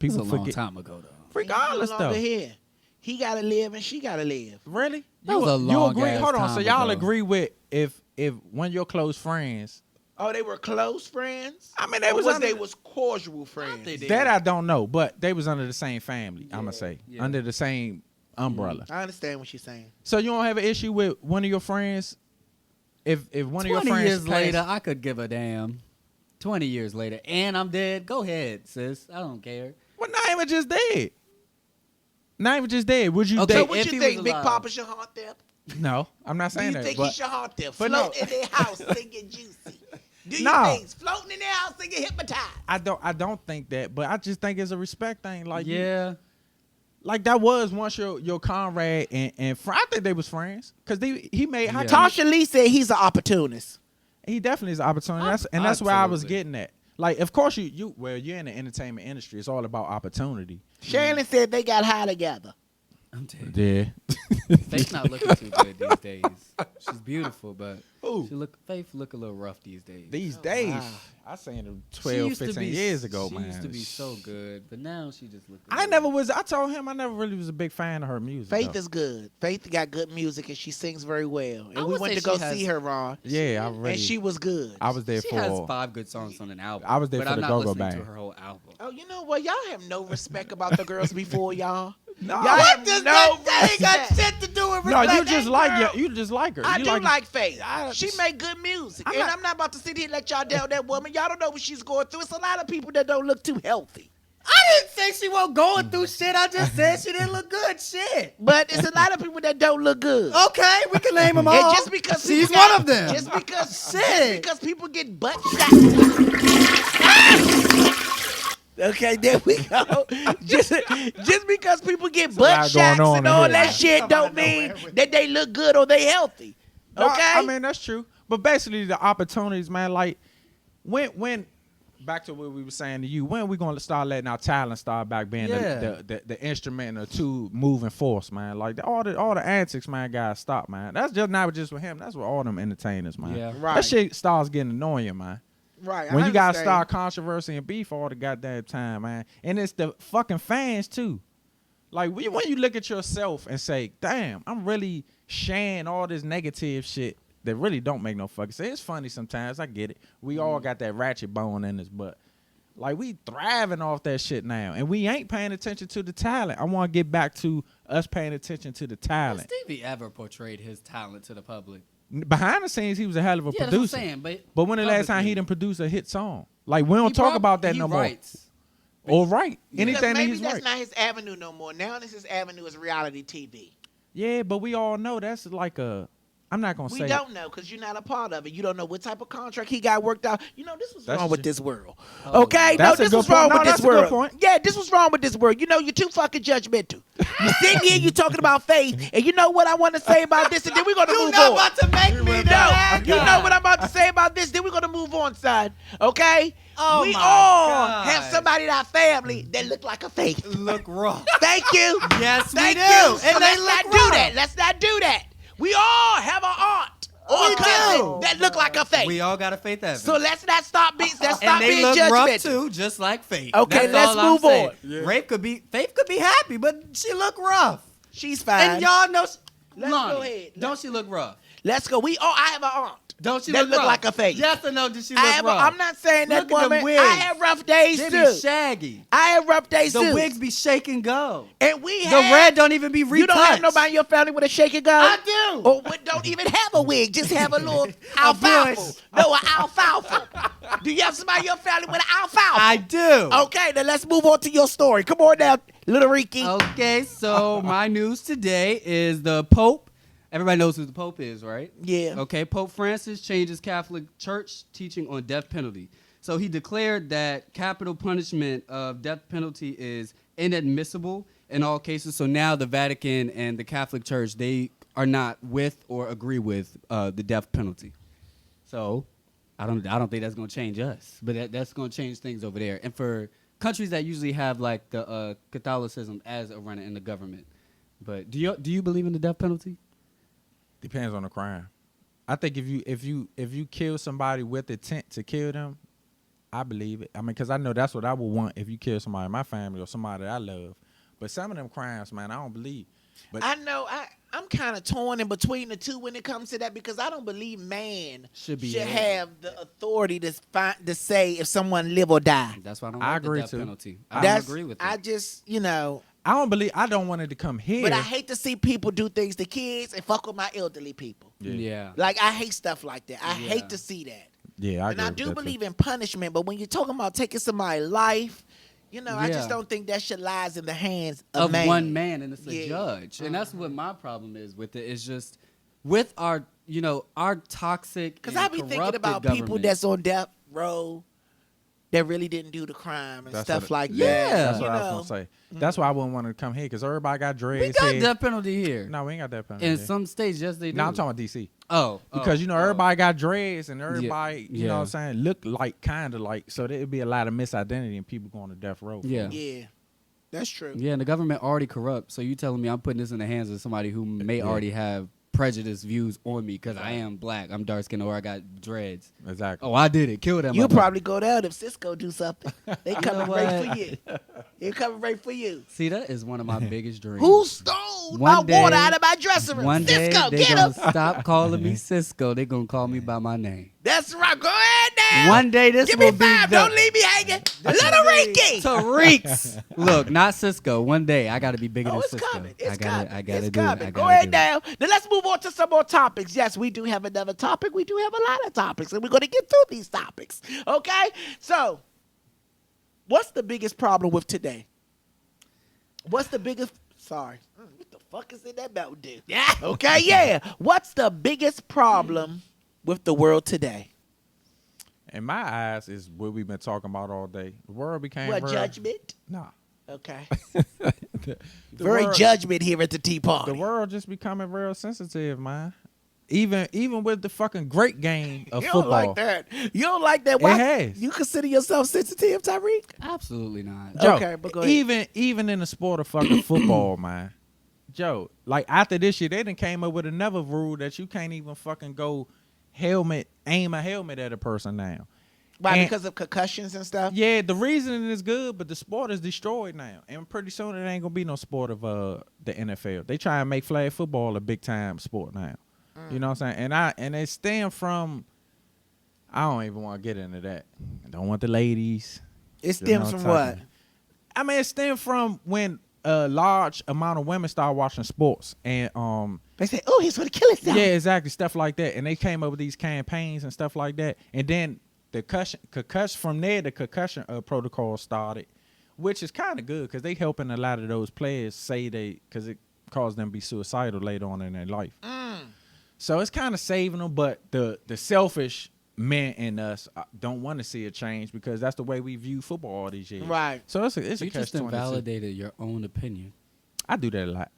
It was People a long forget. time ago though. Regardless, He no longer though. here. He gotta live and she gotta live. Really? That was a you long agree? ass Hold on. So time y'all ago. agree with if one of your close friends? Oh, they were close friends. I mean, they Or was was under- they was cordial friends. think they- That I don't know, but they was under the same family. I'ma say yeah. under the same umbrella. I understand what you're saying. So you don't have an issue with one of your friends? If one of your 20 friends years passed- later, I could give a damn. 20 years later, and I'm dead. Go ahead, sis. I don't care. well, not even just dead. Not even just dead. Would you Okay, So date? what if you he think? was Big alive. Papa should haunt them? No, I'm not Do saying you that. think but he should haunt them? but Float no. in their house singing juicy. Do you No. things, floating in the house and get hypnotized. I don't think that, but I just think it's a respect thing. Like Yeah. like that was once your comrade and I think they was friends because he made Yeah. Tasha Lee said he's an opportunist. he definitely is an opportunity. That's where I was Absolutely. getting at. Like, of course you're in the entertainment industry. It's all about opportunity. Shannon said they got high together. I'm dead. Yeah. Faith's not looking too good these days. She's beautiful, but Who? Faith look a little rough these days. These days, wow. I seen them She 12, used to 15 be- years ago, she man. used to be so good, but now she just looks. I told him I never really was a big fan of her music. Faith though. is good. Faith got good music and she sings very well. I And we would went say to go she has- see her, Ron. Yeah, I really. And she was good. I was there She for. has 5 good songs on an album. I was there but for I'm the not Go-Go listening to Bang. her whole album. Oh, you know what? Y'all have no respect about the girls before y'all. No, Y'all have no that ain't got respect. shit to do with no, respect. you just that like girl. you just like her. I You do like Faith. I- She make good music. I'm And not- I'm not about to sit here and let y'all down that woman. Y'all don't know what she's going through. It's a lot of people that don't look too healthy. I didn't say she wasn't going through shit. I just said she didn't look good. Shit. But it's a lot of people that don't look good. Okay, we can name them all. And just because she's people got- one of them. Just because Shit. because people get butt shots. Okay, there we go. just because people get butt lot shots going on and in all here. that shit don't mean that they look good or they healthy. No, Okay? I mean that's true. But basically the opportunities, man, like when back to what we were saying to you, when are we gonna start letting our talent start back being Yeah. the instrument or two moving force, man? Like all the antics, man, gotta stop, man. That's just not just with him, that's with all them entertainers, man. Yeah. Right. That shit starts getting annoying, man. Right. When I you gotta understand. start controversy and beef all the goddamn time, man. And it's the fucking fans too. Like when you look at yourself and say, damn, I'm really sharing all this negative shit that really don't make no fucking sense. It's funny sometimes, I get it. We all got that ratchet bone in us, but like we thriving off that shit now. And we ain't paying attention to the talent. I wanna get back to us paying attention to the Has talent. Stevie ever portrayed his talent to the public? Behind the scenes, he was a hell of a Yeah, that's producer. what I'm saying. But When the last time he publicly, done produced a hit song? Like we don't he talk prob- about that he no more. writes. Or right. Because Anything that maybe he's that's right. not his avenue no more. Now this his avenue is reality TV. Yeah, but we all know that's like a. I'm not gonna We say. don't know because you're not a part of it. You don't know what type of contract he got worked out. You know, this was That's wrong with true. this world. Oh, Okay? No, That's a this good was wrong point. No, with this that's a good world. point. Yeah, this was wrong with this world. You know, you're too fucking judgmental. You sitting here, you talking about faith, and you know what I want to say about this, and then we're going to You move not on. about to make me No, that you know what I'm about to say about this, then we're going to move on, son. Okay? Oh we my all God. have somebody in our family that look like a faith. Look rough. Thank you. Yes, we Thank do. you. So And they let's look not do rough. that. Let's not do that. We all have an aunt or We a cousin do. that look like a faith. We all got a Faith Evans. So let's not stop being let's and stop they being look rough judgmental. too, just like Faith. Okay, That's let's all I'm move saying. on. Faith could be happy, but she look rough. She's fine. And y'all know. Let's Lonnie, go ahead. Don't she look rough? Let's go. I have an aunt. Don't she That look rough? like a faith. Yes or no? Did she look I have rough? I'm not saying that Look at them woman. wigs. I have rough days They too. be shaggy. I have rough days The too. wigs be shake and go. And we The have, red don't even be retouched. You don't have nobody in your family with a shake and go? I do. Or what, don't even have a wig. Just have a little alfalfa. bush. No, an alfalfa. Do you have somebody in your family with an alfalfa? I do. Okay, then let's move on to your story. Come on now, little Ricky. Okay, so my news today is the Pope. Everybody knows who the Pope is, right? Yeah. Okay, Pope Francis changes Catholic Church teaching on death penalty. So he declared that capital punishment of death penalty is inadmissible in all cases. So now the Vatican and the Catholic Church, they are not with or agree with the death penalty. So I don't think that's going to change us, but that's going to change things over there. And for countries that usually have like the Catholicism as a runner in the government. But do you believe in the death penalty? Depends on the crime. I think if you kill somebody with intent to kill them, I believe it. I mean, because I know that's what I would want if you kill somebody in my family or somebody that I love. But some of them crimes, man, I don't believe. But I know I'm kind of torn in between the two when it comes to that because I don't believe man Should be have the authority to say if someone live or die. That's why I don't I like agree the death too. penalty. I That's, don't agree with I it. just, I don't want it to come here. but I hate to see people do things to kids and fuck with my elderly people. Yeah. Like, I hate stuff like that. I Yeah. hate to see that. Yeah, I And agree I with do that, believe too. in punishment, but when you're talking about taking somebody's life, I just Yeah. don't think that shit lies in the hands of, Of man. one man, and it's a Yeah. judge. And that's what my problem is with it. Is just with our our toxic. Because and I be thinking corrupted about people government- that's on death row that really didn't do the crime and That's stuff what like Yeah. that. That's you what I know? was gonna say. That's why I wouldn't want to come here because everybody got dreads. We got here. death penalty here. No, we ain't got that penalty. In here. some states, yes, they do. No, I'm talking about DC. Oh, Because oh, everybody got dreads and everybody, you know Yeah. what I'm saying, look like kind of like, so there'd be a lot of misidentity and people going to death row. for Yeah. it. Yeah, that's true. Yeah, and the government already corrupt. So you telling me I'm putting this in the hands of somebody who may already have prejudiced views on me because I am black, I'm dark skinned, or I got dreads. Exactly. Oh, I did it. Kill them. You'll motherfuckers. probably go down if Cisco do something. They coming right what? for you. They coming right for you. See, that is one of my biggest dreams. Who stole my One day- water out of my dressing room? One day Cisco, they get gonna him. stop calling me Cisco. They gonna call me by my name. That's right. Go ahead now. One day this Give will me be 5. the Don't leave me hanging. Little Ricky. Tariq's. Look, not Cisco. One day I gotta be bigger Oh, than it's Cisco. coming. It's I coming. gotta It's do coming. it. I Go gotta ahead do it. now. Then let's move on to some more topics. Yes, we do have another topic. We do have a lot of topics, and we're going to get through these topics. Okay? So, what's the biggest problem with today? What's the biggest... Sorry. What the fuck is in that Mountain Dew? Yeah. Okay, yeah. What's the biggest problem with the world today? In my eyes, is what we've been talking about all day. The world became What, real- judgment? Nah. Okay. The Very world- judgment here at the Tea Party. The world just becoming real sensitive, man. Even with the fucking great game of You football. don't like that. You don't like that. It Why? has. You consider yourself sensitive, Tyreek? Absolutely not. Joe, Okay, but go ahead. even in the sport of fucking football, man. Joe, like after this year, they done came up with another rule that you can't even fucking go aim a helmet at a person now. Why? And- Because of concussions and stuff? Yeah, the reasoning is good, but the sport is destroyed now. And pretty soon it ain't gonna be no sport of the NFL. They try and make flag football a big time sport now. You know what I'm saying? And it stem from, I don't even want to get into that. I don't want the ladies. It stems from what? I mean, it stems from when a large amount of women start watching sports and They say, oh, he's going to kill himself. yeah, exactly, stuff like that. And they came up with these campaigns and stuff like that. And then the concussion from there, the concussion protocol started, which is kind of good because they helping a lot of those players say because it caused them to be suicidal later on in their life. So it's kind of saving them, but the selfish men in us don't want to see a change because that's the way we view football all these years. Right. So it's a You just catch-22. invalidated your own opinion. I do that a lot.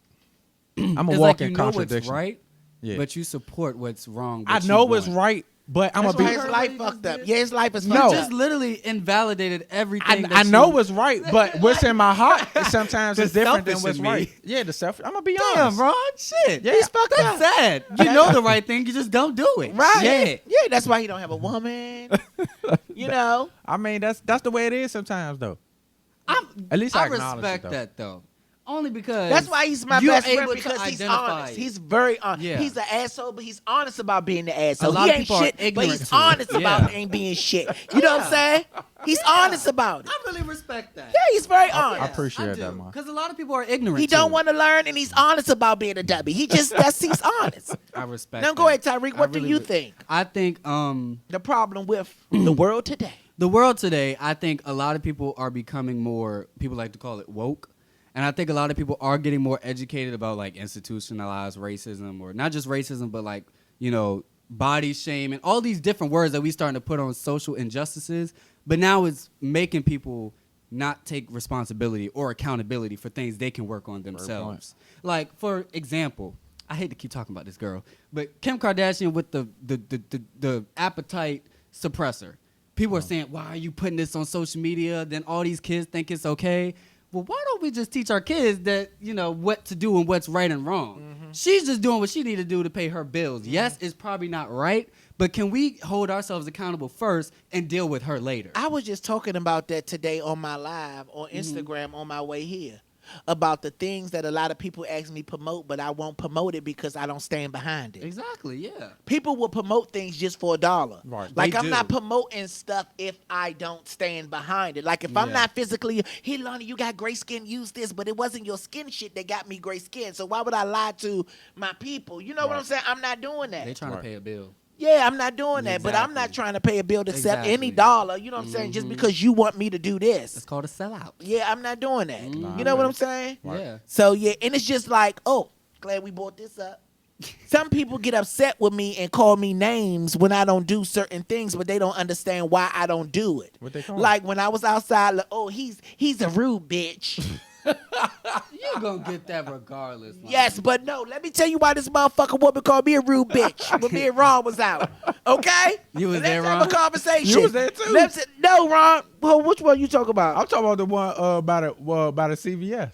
I'm a It's like walking you know contradiction. what's right, Yeah. but you support what's wrong. I what you know it's want. right, but I'm That's gonna why be. his life fucked up. Yeah, his life is You fucked just up. literally invalidated everything. I that know you- what's right, but what's in my heart sometimes The is different than selfish what's in me. right. Yeah, the self. I'm gonna be Damn, honest. Ron. Shit. Yeah. He's fucked up. That's sad. You know the right thing. You just don't do it. Right. Yeah. Yeah, that's why he don't have a woman. You know? I mean, that's the way it is sometimes, though. I'm, At least I acknowledge it, respect though. that though. Only because That's why he's my you're best friend able to because he's identify honest. it. He's very honest. Yeah. He's an asshole, but he's honest about being the asshole. A lot he of ain't people are shit, but ignorant he's to it. honest about Yeah. ain't being shit. You know what I'm saying? He's honest about it. I really respect that. Yeah, he's very honest. I appreciate that, man. Because a lot of people are ignorant. He to don't it. want to learn, and he's honest about being a dummy. He just he's honest. I respect. Now go ahead, that. Tyreek. I What do really you re- think? I think The problem with the world today. the world today, I think a lot of people are becoming more, people like to call it woke. And I think a lot of people are getting more educated about like institutionalized racism, or not just racism, but like, you know, body shame and all these different words that we starting to put on social injustices. But now it's making people not take responsibility or accountability for things they can work on themselves. Like, for example, I hate to keep talking about this girl, but Kim Kardashian with the appetite suppressor. People are saying, why are you putting this on social media? Then all these kids think it's okay. Well, why don't we just teach our kids that, you know, what to do and what's right and wrong? She's just doing what she need to do to pay her bills. Yes, it's probably not right, but can we hold ourselves accountable first and deal with her later? I was just talking about that today on my live on Instagram on my way here. About the things that a lot of people ask me promote, but I won't promote it because I don't stand behind it. Exactly, yeah. People will promote things just for $1. Right. Like, They I'm do. not promoting stuff if I don't stand behind it. Like, if I'm Yeah. not physically, hey, Lonnie, you got gray skin, use this, but it wasn't your skin shit that got me gray skin. So why would I lie to my people? You know what I'm saying? I'm not doing that. They trying to Right. pay a bill. Yeah, I'm not doing that, but I'm not Exactly. trying to pay a bill to accept any Exactly. dollar. You know what I'm saying? Just because you want me to do It's this. called a sellout. Yeah, I'm not doing that. Nah, You know what man. I'm saying? Right. Yeah. So, yeah, and it's just like, oh, glad we brought this up. Some people get upset with me and call me names when I don't do certain things, but they don't understand why I don't do it. What they call Like when I was outside, like, oh, he's a rude bitch. You gonna get that regardless. man. Yes, but no. Let me tell you why this motherfucking woman called me a rude bitch when me and Ron was out. Okay? You was Let's there, have Ron? a conversation. You was there too. No, Ron. Well, which one you talking about? I'm talking about the one about a CVS.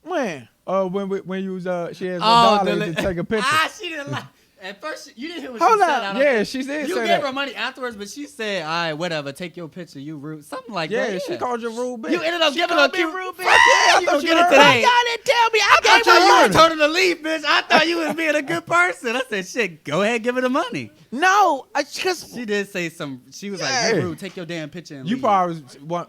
When? When you was she has Oh, $1 to take a picture. She didn't like. At first, you didn't hear what Hold she said. up. I don't Yeah, think. she did You say gave that. her money afterwards, but she said, "All right, whatever. Take your picture. You rude." Something like Yeah, that. she called you rude bitch. You ended up She giving her a called me a cute. rude bitch. Fuck yeah, you thought was you getting heard it Why her. today. y'all didn't tell me? I gave You her were money. told her to leave, bitch. I thought you was being a good person. I said, "Shit, go ahead, give her the money." No, because She did say some. She was Yeah. like, "You rude. Take your damn picture and You leave." probably was one.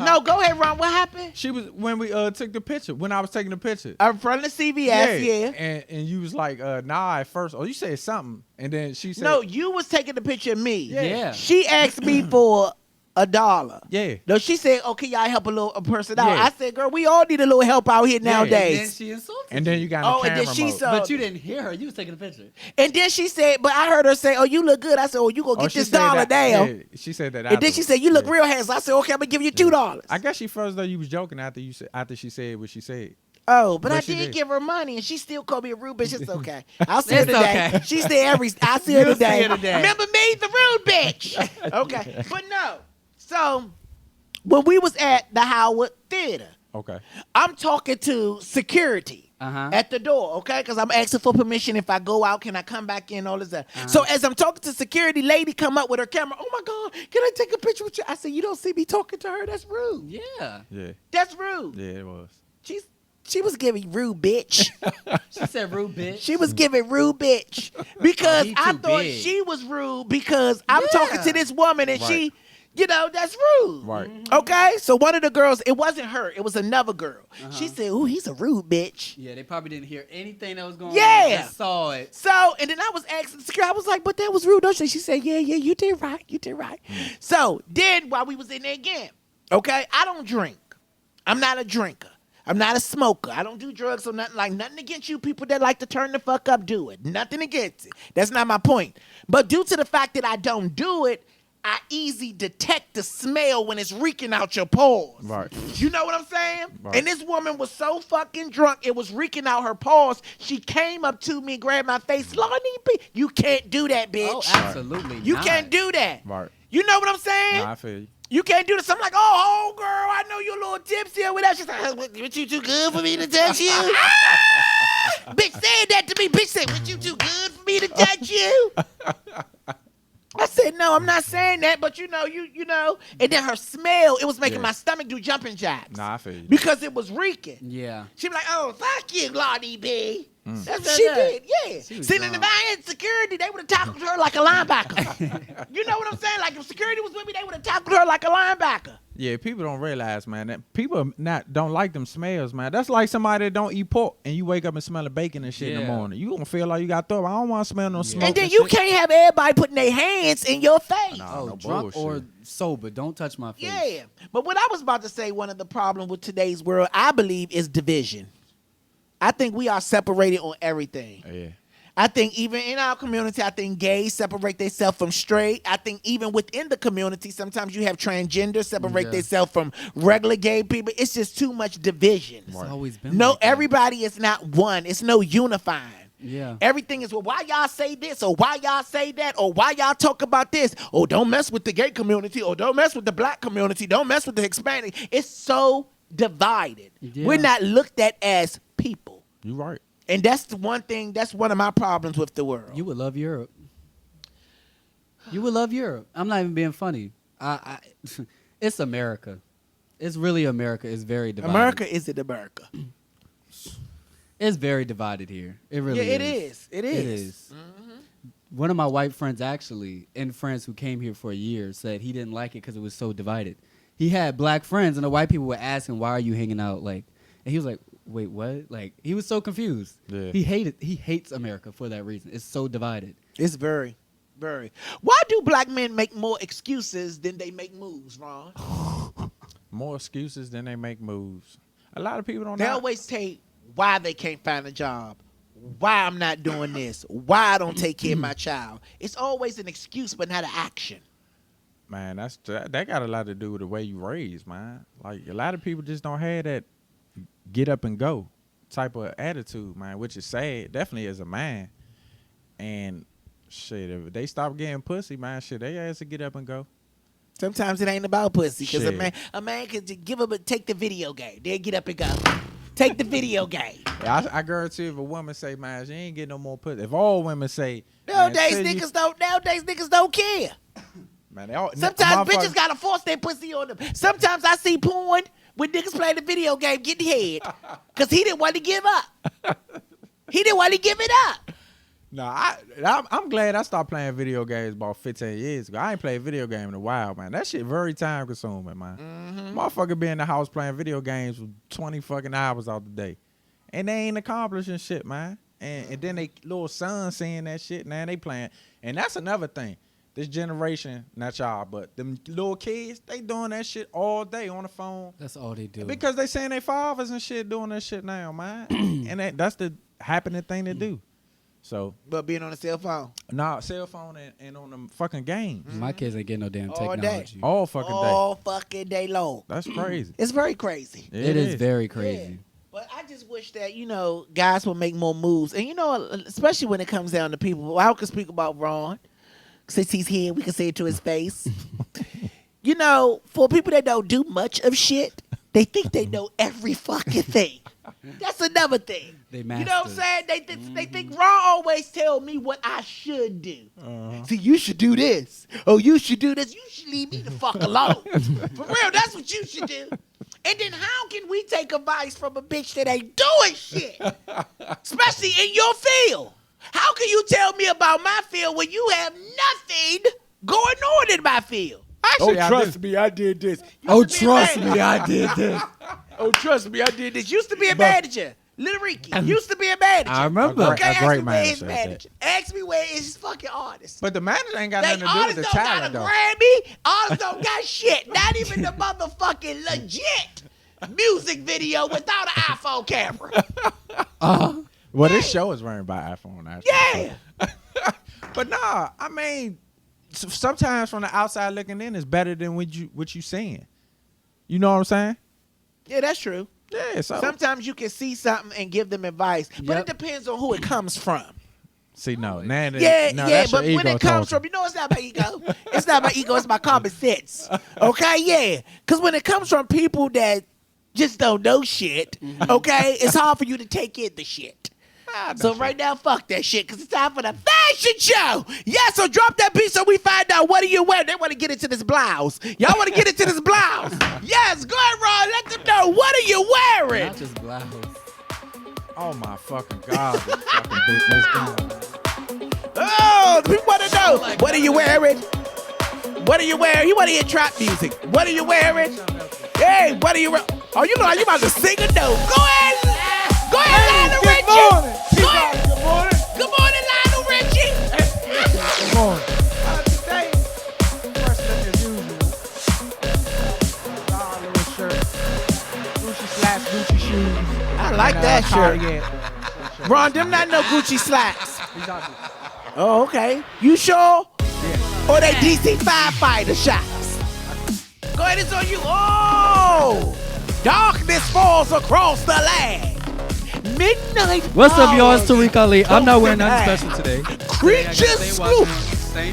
no. Go ahead, Ron. What happened? She was when we took the picture. When I was taking the picture. In front of CVS, yeah. And you was like, nah, at first. Oh, you said something, and then she said, No, you was taking the picture of me. Yeah. She asked me for $1. Yeah. No, she said, "Oh, can y'all help a person out?" Yeah. I said, "Girl, we all need a little help out here And then nowadays." she insulted. And then you got in Oh, the and camera then she mode. saw. but you didn't hear her. You was taking a picture. And then she said, but I heard her say, "Oh, you look good." I said, "Oh, you gonna Oh, get she this said dollar that- down?" Yeah, she said that. And then she said, "You look Yeah. real handsome." I said, "Okay, I'm gonna give you $2." I guess she first though you was joking after she said what she said. Oh, but I she did did. give her money, and she still called me a rude bitch. It's okay. I'll see her It's today. okay. She stay I see her You'll see today. her today. Remember me, the rude bitch. Okay, but no. So when we was at the Howard Theater, Okay. I'm talking to security Uh-huh. at the door, okay? Because I'm asking for permission. If I go out, can I come back in? All this stuff. So as I'm talking to security, lady come up with her camera. "Oh my God, can I take a picture with you?" I said, "You don't see me talking to her? That's rude. Yeah. Yeah. That's rude." Yeah, it was. She was giving rude bitch. She said, "Rude bitch." She was giving rude bitch because he I too thought big. she was rude because I'm talking to this woman and she, that's rude. Right. Okay, so one of the girls, it wasn't her, it was another girl. She said, "Ooh, he's a rude bitch." Yeah, they probably didn't hear anything that was going on. Yeah. Just saw it. So, and then I was asking the security, I was like, "But that was rude, don't you?" She said, "Yeah, you did right, you did right." So then while we was in there again, okay, I don't drink. I'm not a drinker. I'm not a smoker. I don't do drugs or nothing against you people that like to turn the fuck up, do it. Nothing against it. That's not my point. But due to the fact that I don't do it, I easily detect the smell when it's reeking out your pores. Right. You know what I'm saying? Right. And this woman was so fucking drunk, it was reeking out her pores. She came up to me, grabbed my face. "Lonnie B, you can't do that, bitch. Oh, absolutely. You not. can't do that." Right. You know what I'm saying? Nah, I feel you. You can't do this. I'm like, "Oh, girl, I know you're a little tipsy or whatever." She's like, "What you too good for me to touch you?" Bitch said that to me. Bitch said, "What you too good for me to touch you?" I said, "No, I'm not saying that, but you know. And then her smell, it was making Yeah. my stomach do jumping jacks. Nah, I feel you. Because it was reeking. Yeah. She be like, "Oh, fuck you, Lottie B." Mm. That's what said she that. did, yeah. She was See, then if drunk. I had security, they would have tackled her like a linebacker. You know what I'm saying? Like if security was with me, they would have tackled her like a linebacker. Yeah, people don't realize, man, that people don't like them smells, man. That's like somebody that don't eat pork and you wake up and smell the bacon and shit in the Yeah. morning. You gonna feel like you got throw. I don't want to smell no smoke. And then you shit. can't have everybody putting their hands in your face. Nah. Oh, no drunk or bullshit. sober. Don't touch my face. Yeah. But what I was about to say, one of the problems with today's world, I believe, is division. I think we are separated on everything. Yeah. I think even in our community, I think gays separate themselves from straight. I think even within the community, sometimes you have transgender separate Yeah. themselves from regular gay people. It's just too much division. It's always been No, like that. everybody is not one. It's no unifying. Yeah. Everything is, well, why y'all say this or why y'all say that or why y'all talk about this? Oh, don't mess with the gay community or don't mess with the black community. Don't mess with the Hispanic. It's so divided. Yeah. We're not looked at as people. You right. And that's the one thing, that's one of my problems with the world. You would love Europe. You would love Europe. I'm not even being funny. It's America. It's really America. It's very divided. America isn't America. It's very divided here. It really Yeah, it is. is. It is. It is. One of my white friends actually, and friends who came here for a year, said he didn't like it because it was so divided. He had black friends, and the white people would ask him, "Why are you hanging out?" Like, and he was like, "Wait, what?" Like, he was so confused. Yeah. He hates America for that reason. It's so divided. It's very, very. Why do black men make more excuses than they make moves, Ron? More excuses than they make moves. A lot of people don't They know. always say why they can't find a job, why I'm not doing this, why I don't take care of my child. It's always an excuse, but not an action. Man, that got a lot to do with the way you raised, man. Like a lot of people just don't have that get up and go type of attitude, man, which is sad, definitely as a man. And shit, if they stop getting pussy, man, shit, they ass to get up and go. Sometimes it ain't about pussy, because Shit. a man could just take the video game. They'll get up and go. Take the video game. Yeah, I guarantee if a woman say, man, she ain't getting no more pussy. If all women say, Nowadays man, niggas don't care. man, they all, Sometimes bitches gotta force their pussy on them. Sometimes I see porn when niggas play the video game getting head because he didn't want to give up. He didn't want to give it up. No, I'm glad I stopped playing video games about 15 years ago. I ain't played video game in a while, man. That shit very time consuming, man. Motherfucker be in the house playing video games for 20 fucking hours out the day. And they ain't accomplishing shit, man. And then they little son seeing that shit, man, they playing. And that's another thing. This generation, not y'all, but them little kids, they doing that shit all day on the phone. That's all they do. Because they saying they fathers and shit doing that shit now, man. And that's the happening thing to do. So, But being on a cell phone. nah, cell phone and on them fucking games. My kids ain't getting no damn All day. technology. All fucking day. All fucking day long. That's crazy. It's very crazy. It is very crazy. Yeah. But I just wish that, guys will make more moves. And, especially when it comes down to people. I can speak about Ron. Since he's here, we can say it to his face. For people that don't do much of shit, they think they know every fucking thing. That's another thing. They You know what I'm saying? They think Ron always tell me what I should do. See, you should do this. Oh, you should do this. You should leave me the fuck alone. For real, that's what you should do. And then how can we take advice from a bitch that ain't doing shit? Especially in your field. How can you tell me about my field when you have nothing going on in my field? Actually, me, I did this. Oh, trust me, I did this. Oh, trust me, I did this. Used to be a manager. Little Ricky used to be a manager. I remember. Okay, A ask great me where his manager at manager. Ask me where is his fucking artist. But the manager ain't got They nothing to do with the artists don't got talent, a though. Grammy. Artists don't got shit. Not even the motherfucking legit music video without an iPhone camera. Well, this show is running by iPhone, actually. Yeah. But nah, I mean, sometimes from the outside looking in, it's better than what you seeing. You know what I'm saying? Yeah, that's true. Yeah. So Sometimes you can see something and give them advice, but Yep. it depends on who it comes from. see, no, now Yeah, that's but your when ego it comes talking. from, it's not my ego. It's not my ego. It's my common sense. Okay, yeah. Because when it comes from people that just don't know shit, okay, it's hard for you to take in the shit. So right now, fuck that shit, because it's time for the fashion show. Yeah, so drop that beat so we find out what are you wearing. They want to get into this blouse. Y'all want to get into this blouse? Yes, go ahead, Ron. Let them know. What are you wearing? Not just blouse. Oh my fucking god! This fucking business down. Oh, the people want to know. What are you wearing? What are you wearing? You want to hear trap music. What are you wearing? Hey, what are you wearing? Oh, you about to sing a note. Go ahead. Go ahead, Lionel Richie. Good morning. Go ahead. Good morning. Good morning, Lionel Richie. Good morning. Today, first look as usual. Little shirt, Gucci slacks, Gucci shoes. I like and, that shirt. cardigan. Ron, them not no Gucci slacks. He's out there. Oh, okay. You sure? Yeah. Or they DC firefighter shots? Go ahead, it's on you. Oh! Darkness falls across the land. Midnight. What's up, y'all? It's hours Tariq Ali. I'm not wearing Copenhagen. nothing special today. Creature swoop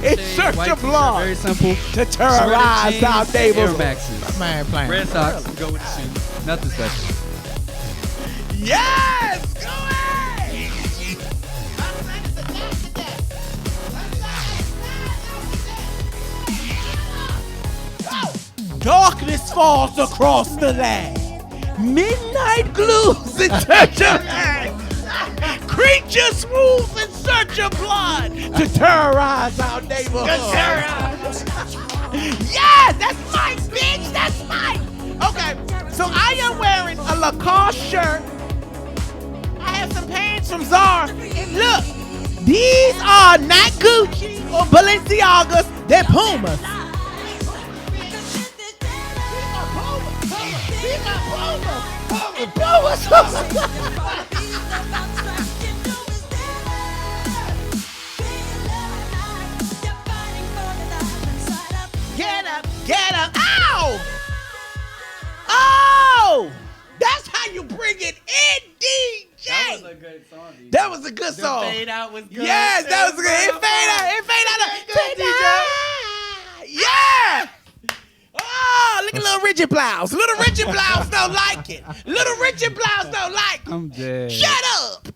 in search of blood Very simple. to terrorize our Air neighborhood. Maxes. Man playing. Red socks to go with the shoes. Nothing special. Yes! Go ahead! Darkness falls across the land. Midnight glues in search of land. Creatures move in search of blood to terrorize our neighborhood. Yeah, that's mine, bitch. That's mine. Okay, so I am wearing a Lacoste shirt. I have some pants from Zara. And look, these are not Gucci or Balenciagas. They're Pumas. That was a good song. Fade out was good. Yes, that was good. It fade out. It fade out. Yeah. Oh, look at little Richard Blouse. Little Richard Blouse don't like it. Little Richard Blouse don't like it. I'm dead. Shut up.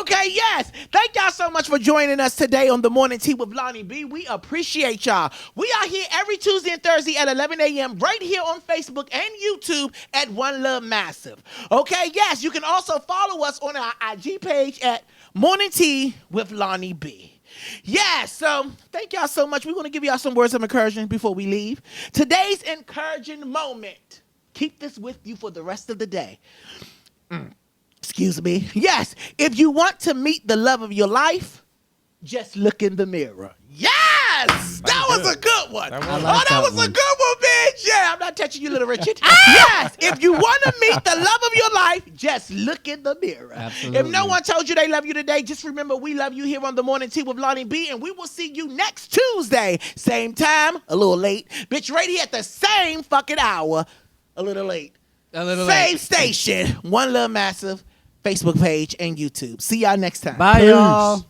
Okay, yes. Thank y'all so much for joining us today on the Morning Tea with Lonnie B. We appreciate y'all. We are here every Tuesday and Thursday at 11 a.m. right here on Facebook and YouTube at One Love Massive. Okay, yes. You can also follow us on our IG page at Morning Tea with Lonnie B. Yes, so thank y'all so much. We want to give y'all some words of encouragement before we leave. Today's encouraging moment. Keep this with you for the rest of the day. Excuse me. Yes, if you want to meet the love of your life, just look in the mirror. Yes! That was a good one. That was- I like that that was a one. good one, bitch. Yeah, I'm not touching you, little Richard. Yes, if you want to meet the love of your life, just look in the mirror. Absolutely. If no one told you they love you today, just remember we love you here on the Morning Tea with Lonnie B, and we will see you next Tuesday. Same time, a little late. Bitch, right here at the same fucking hour, a little late. A little Same late. station, One Love Massive, Facebook page, and YouTube. See y'all next time. Bye, y'all.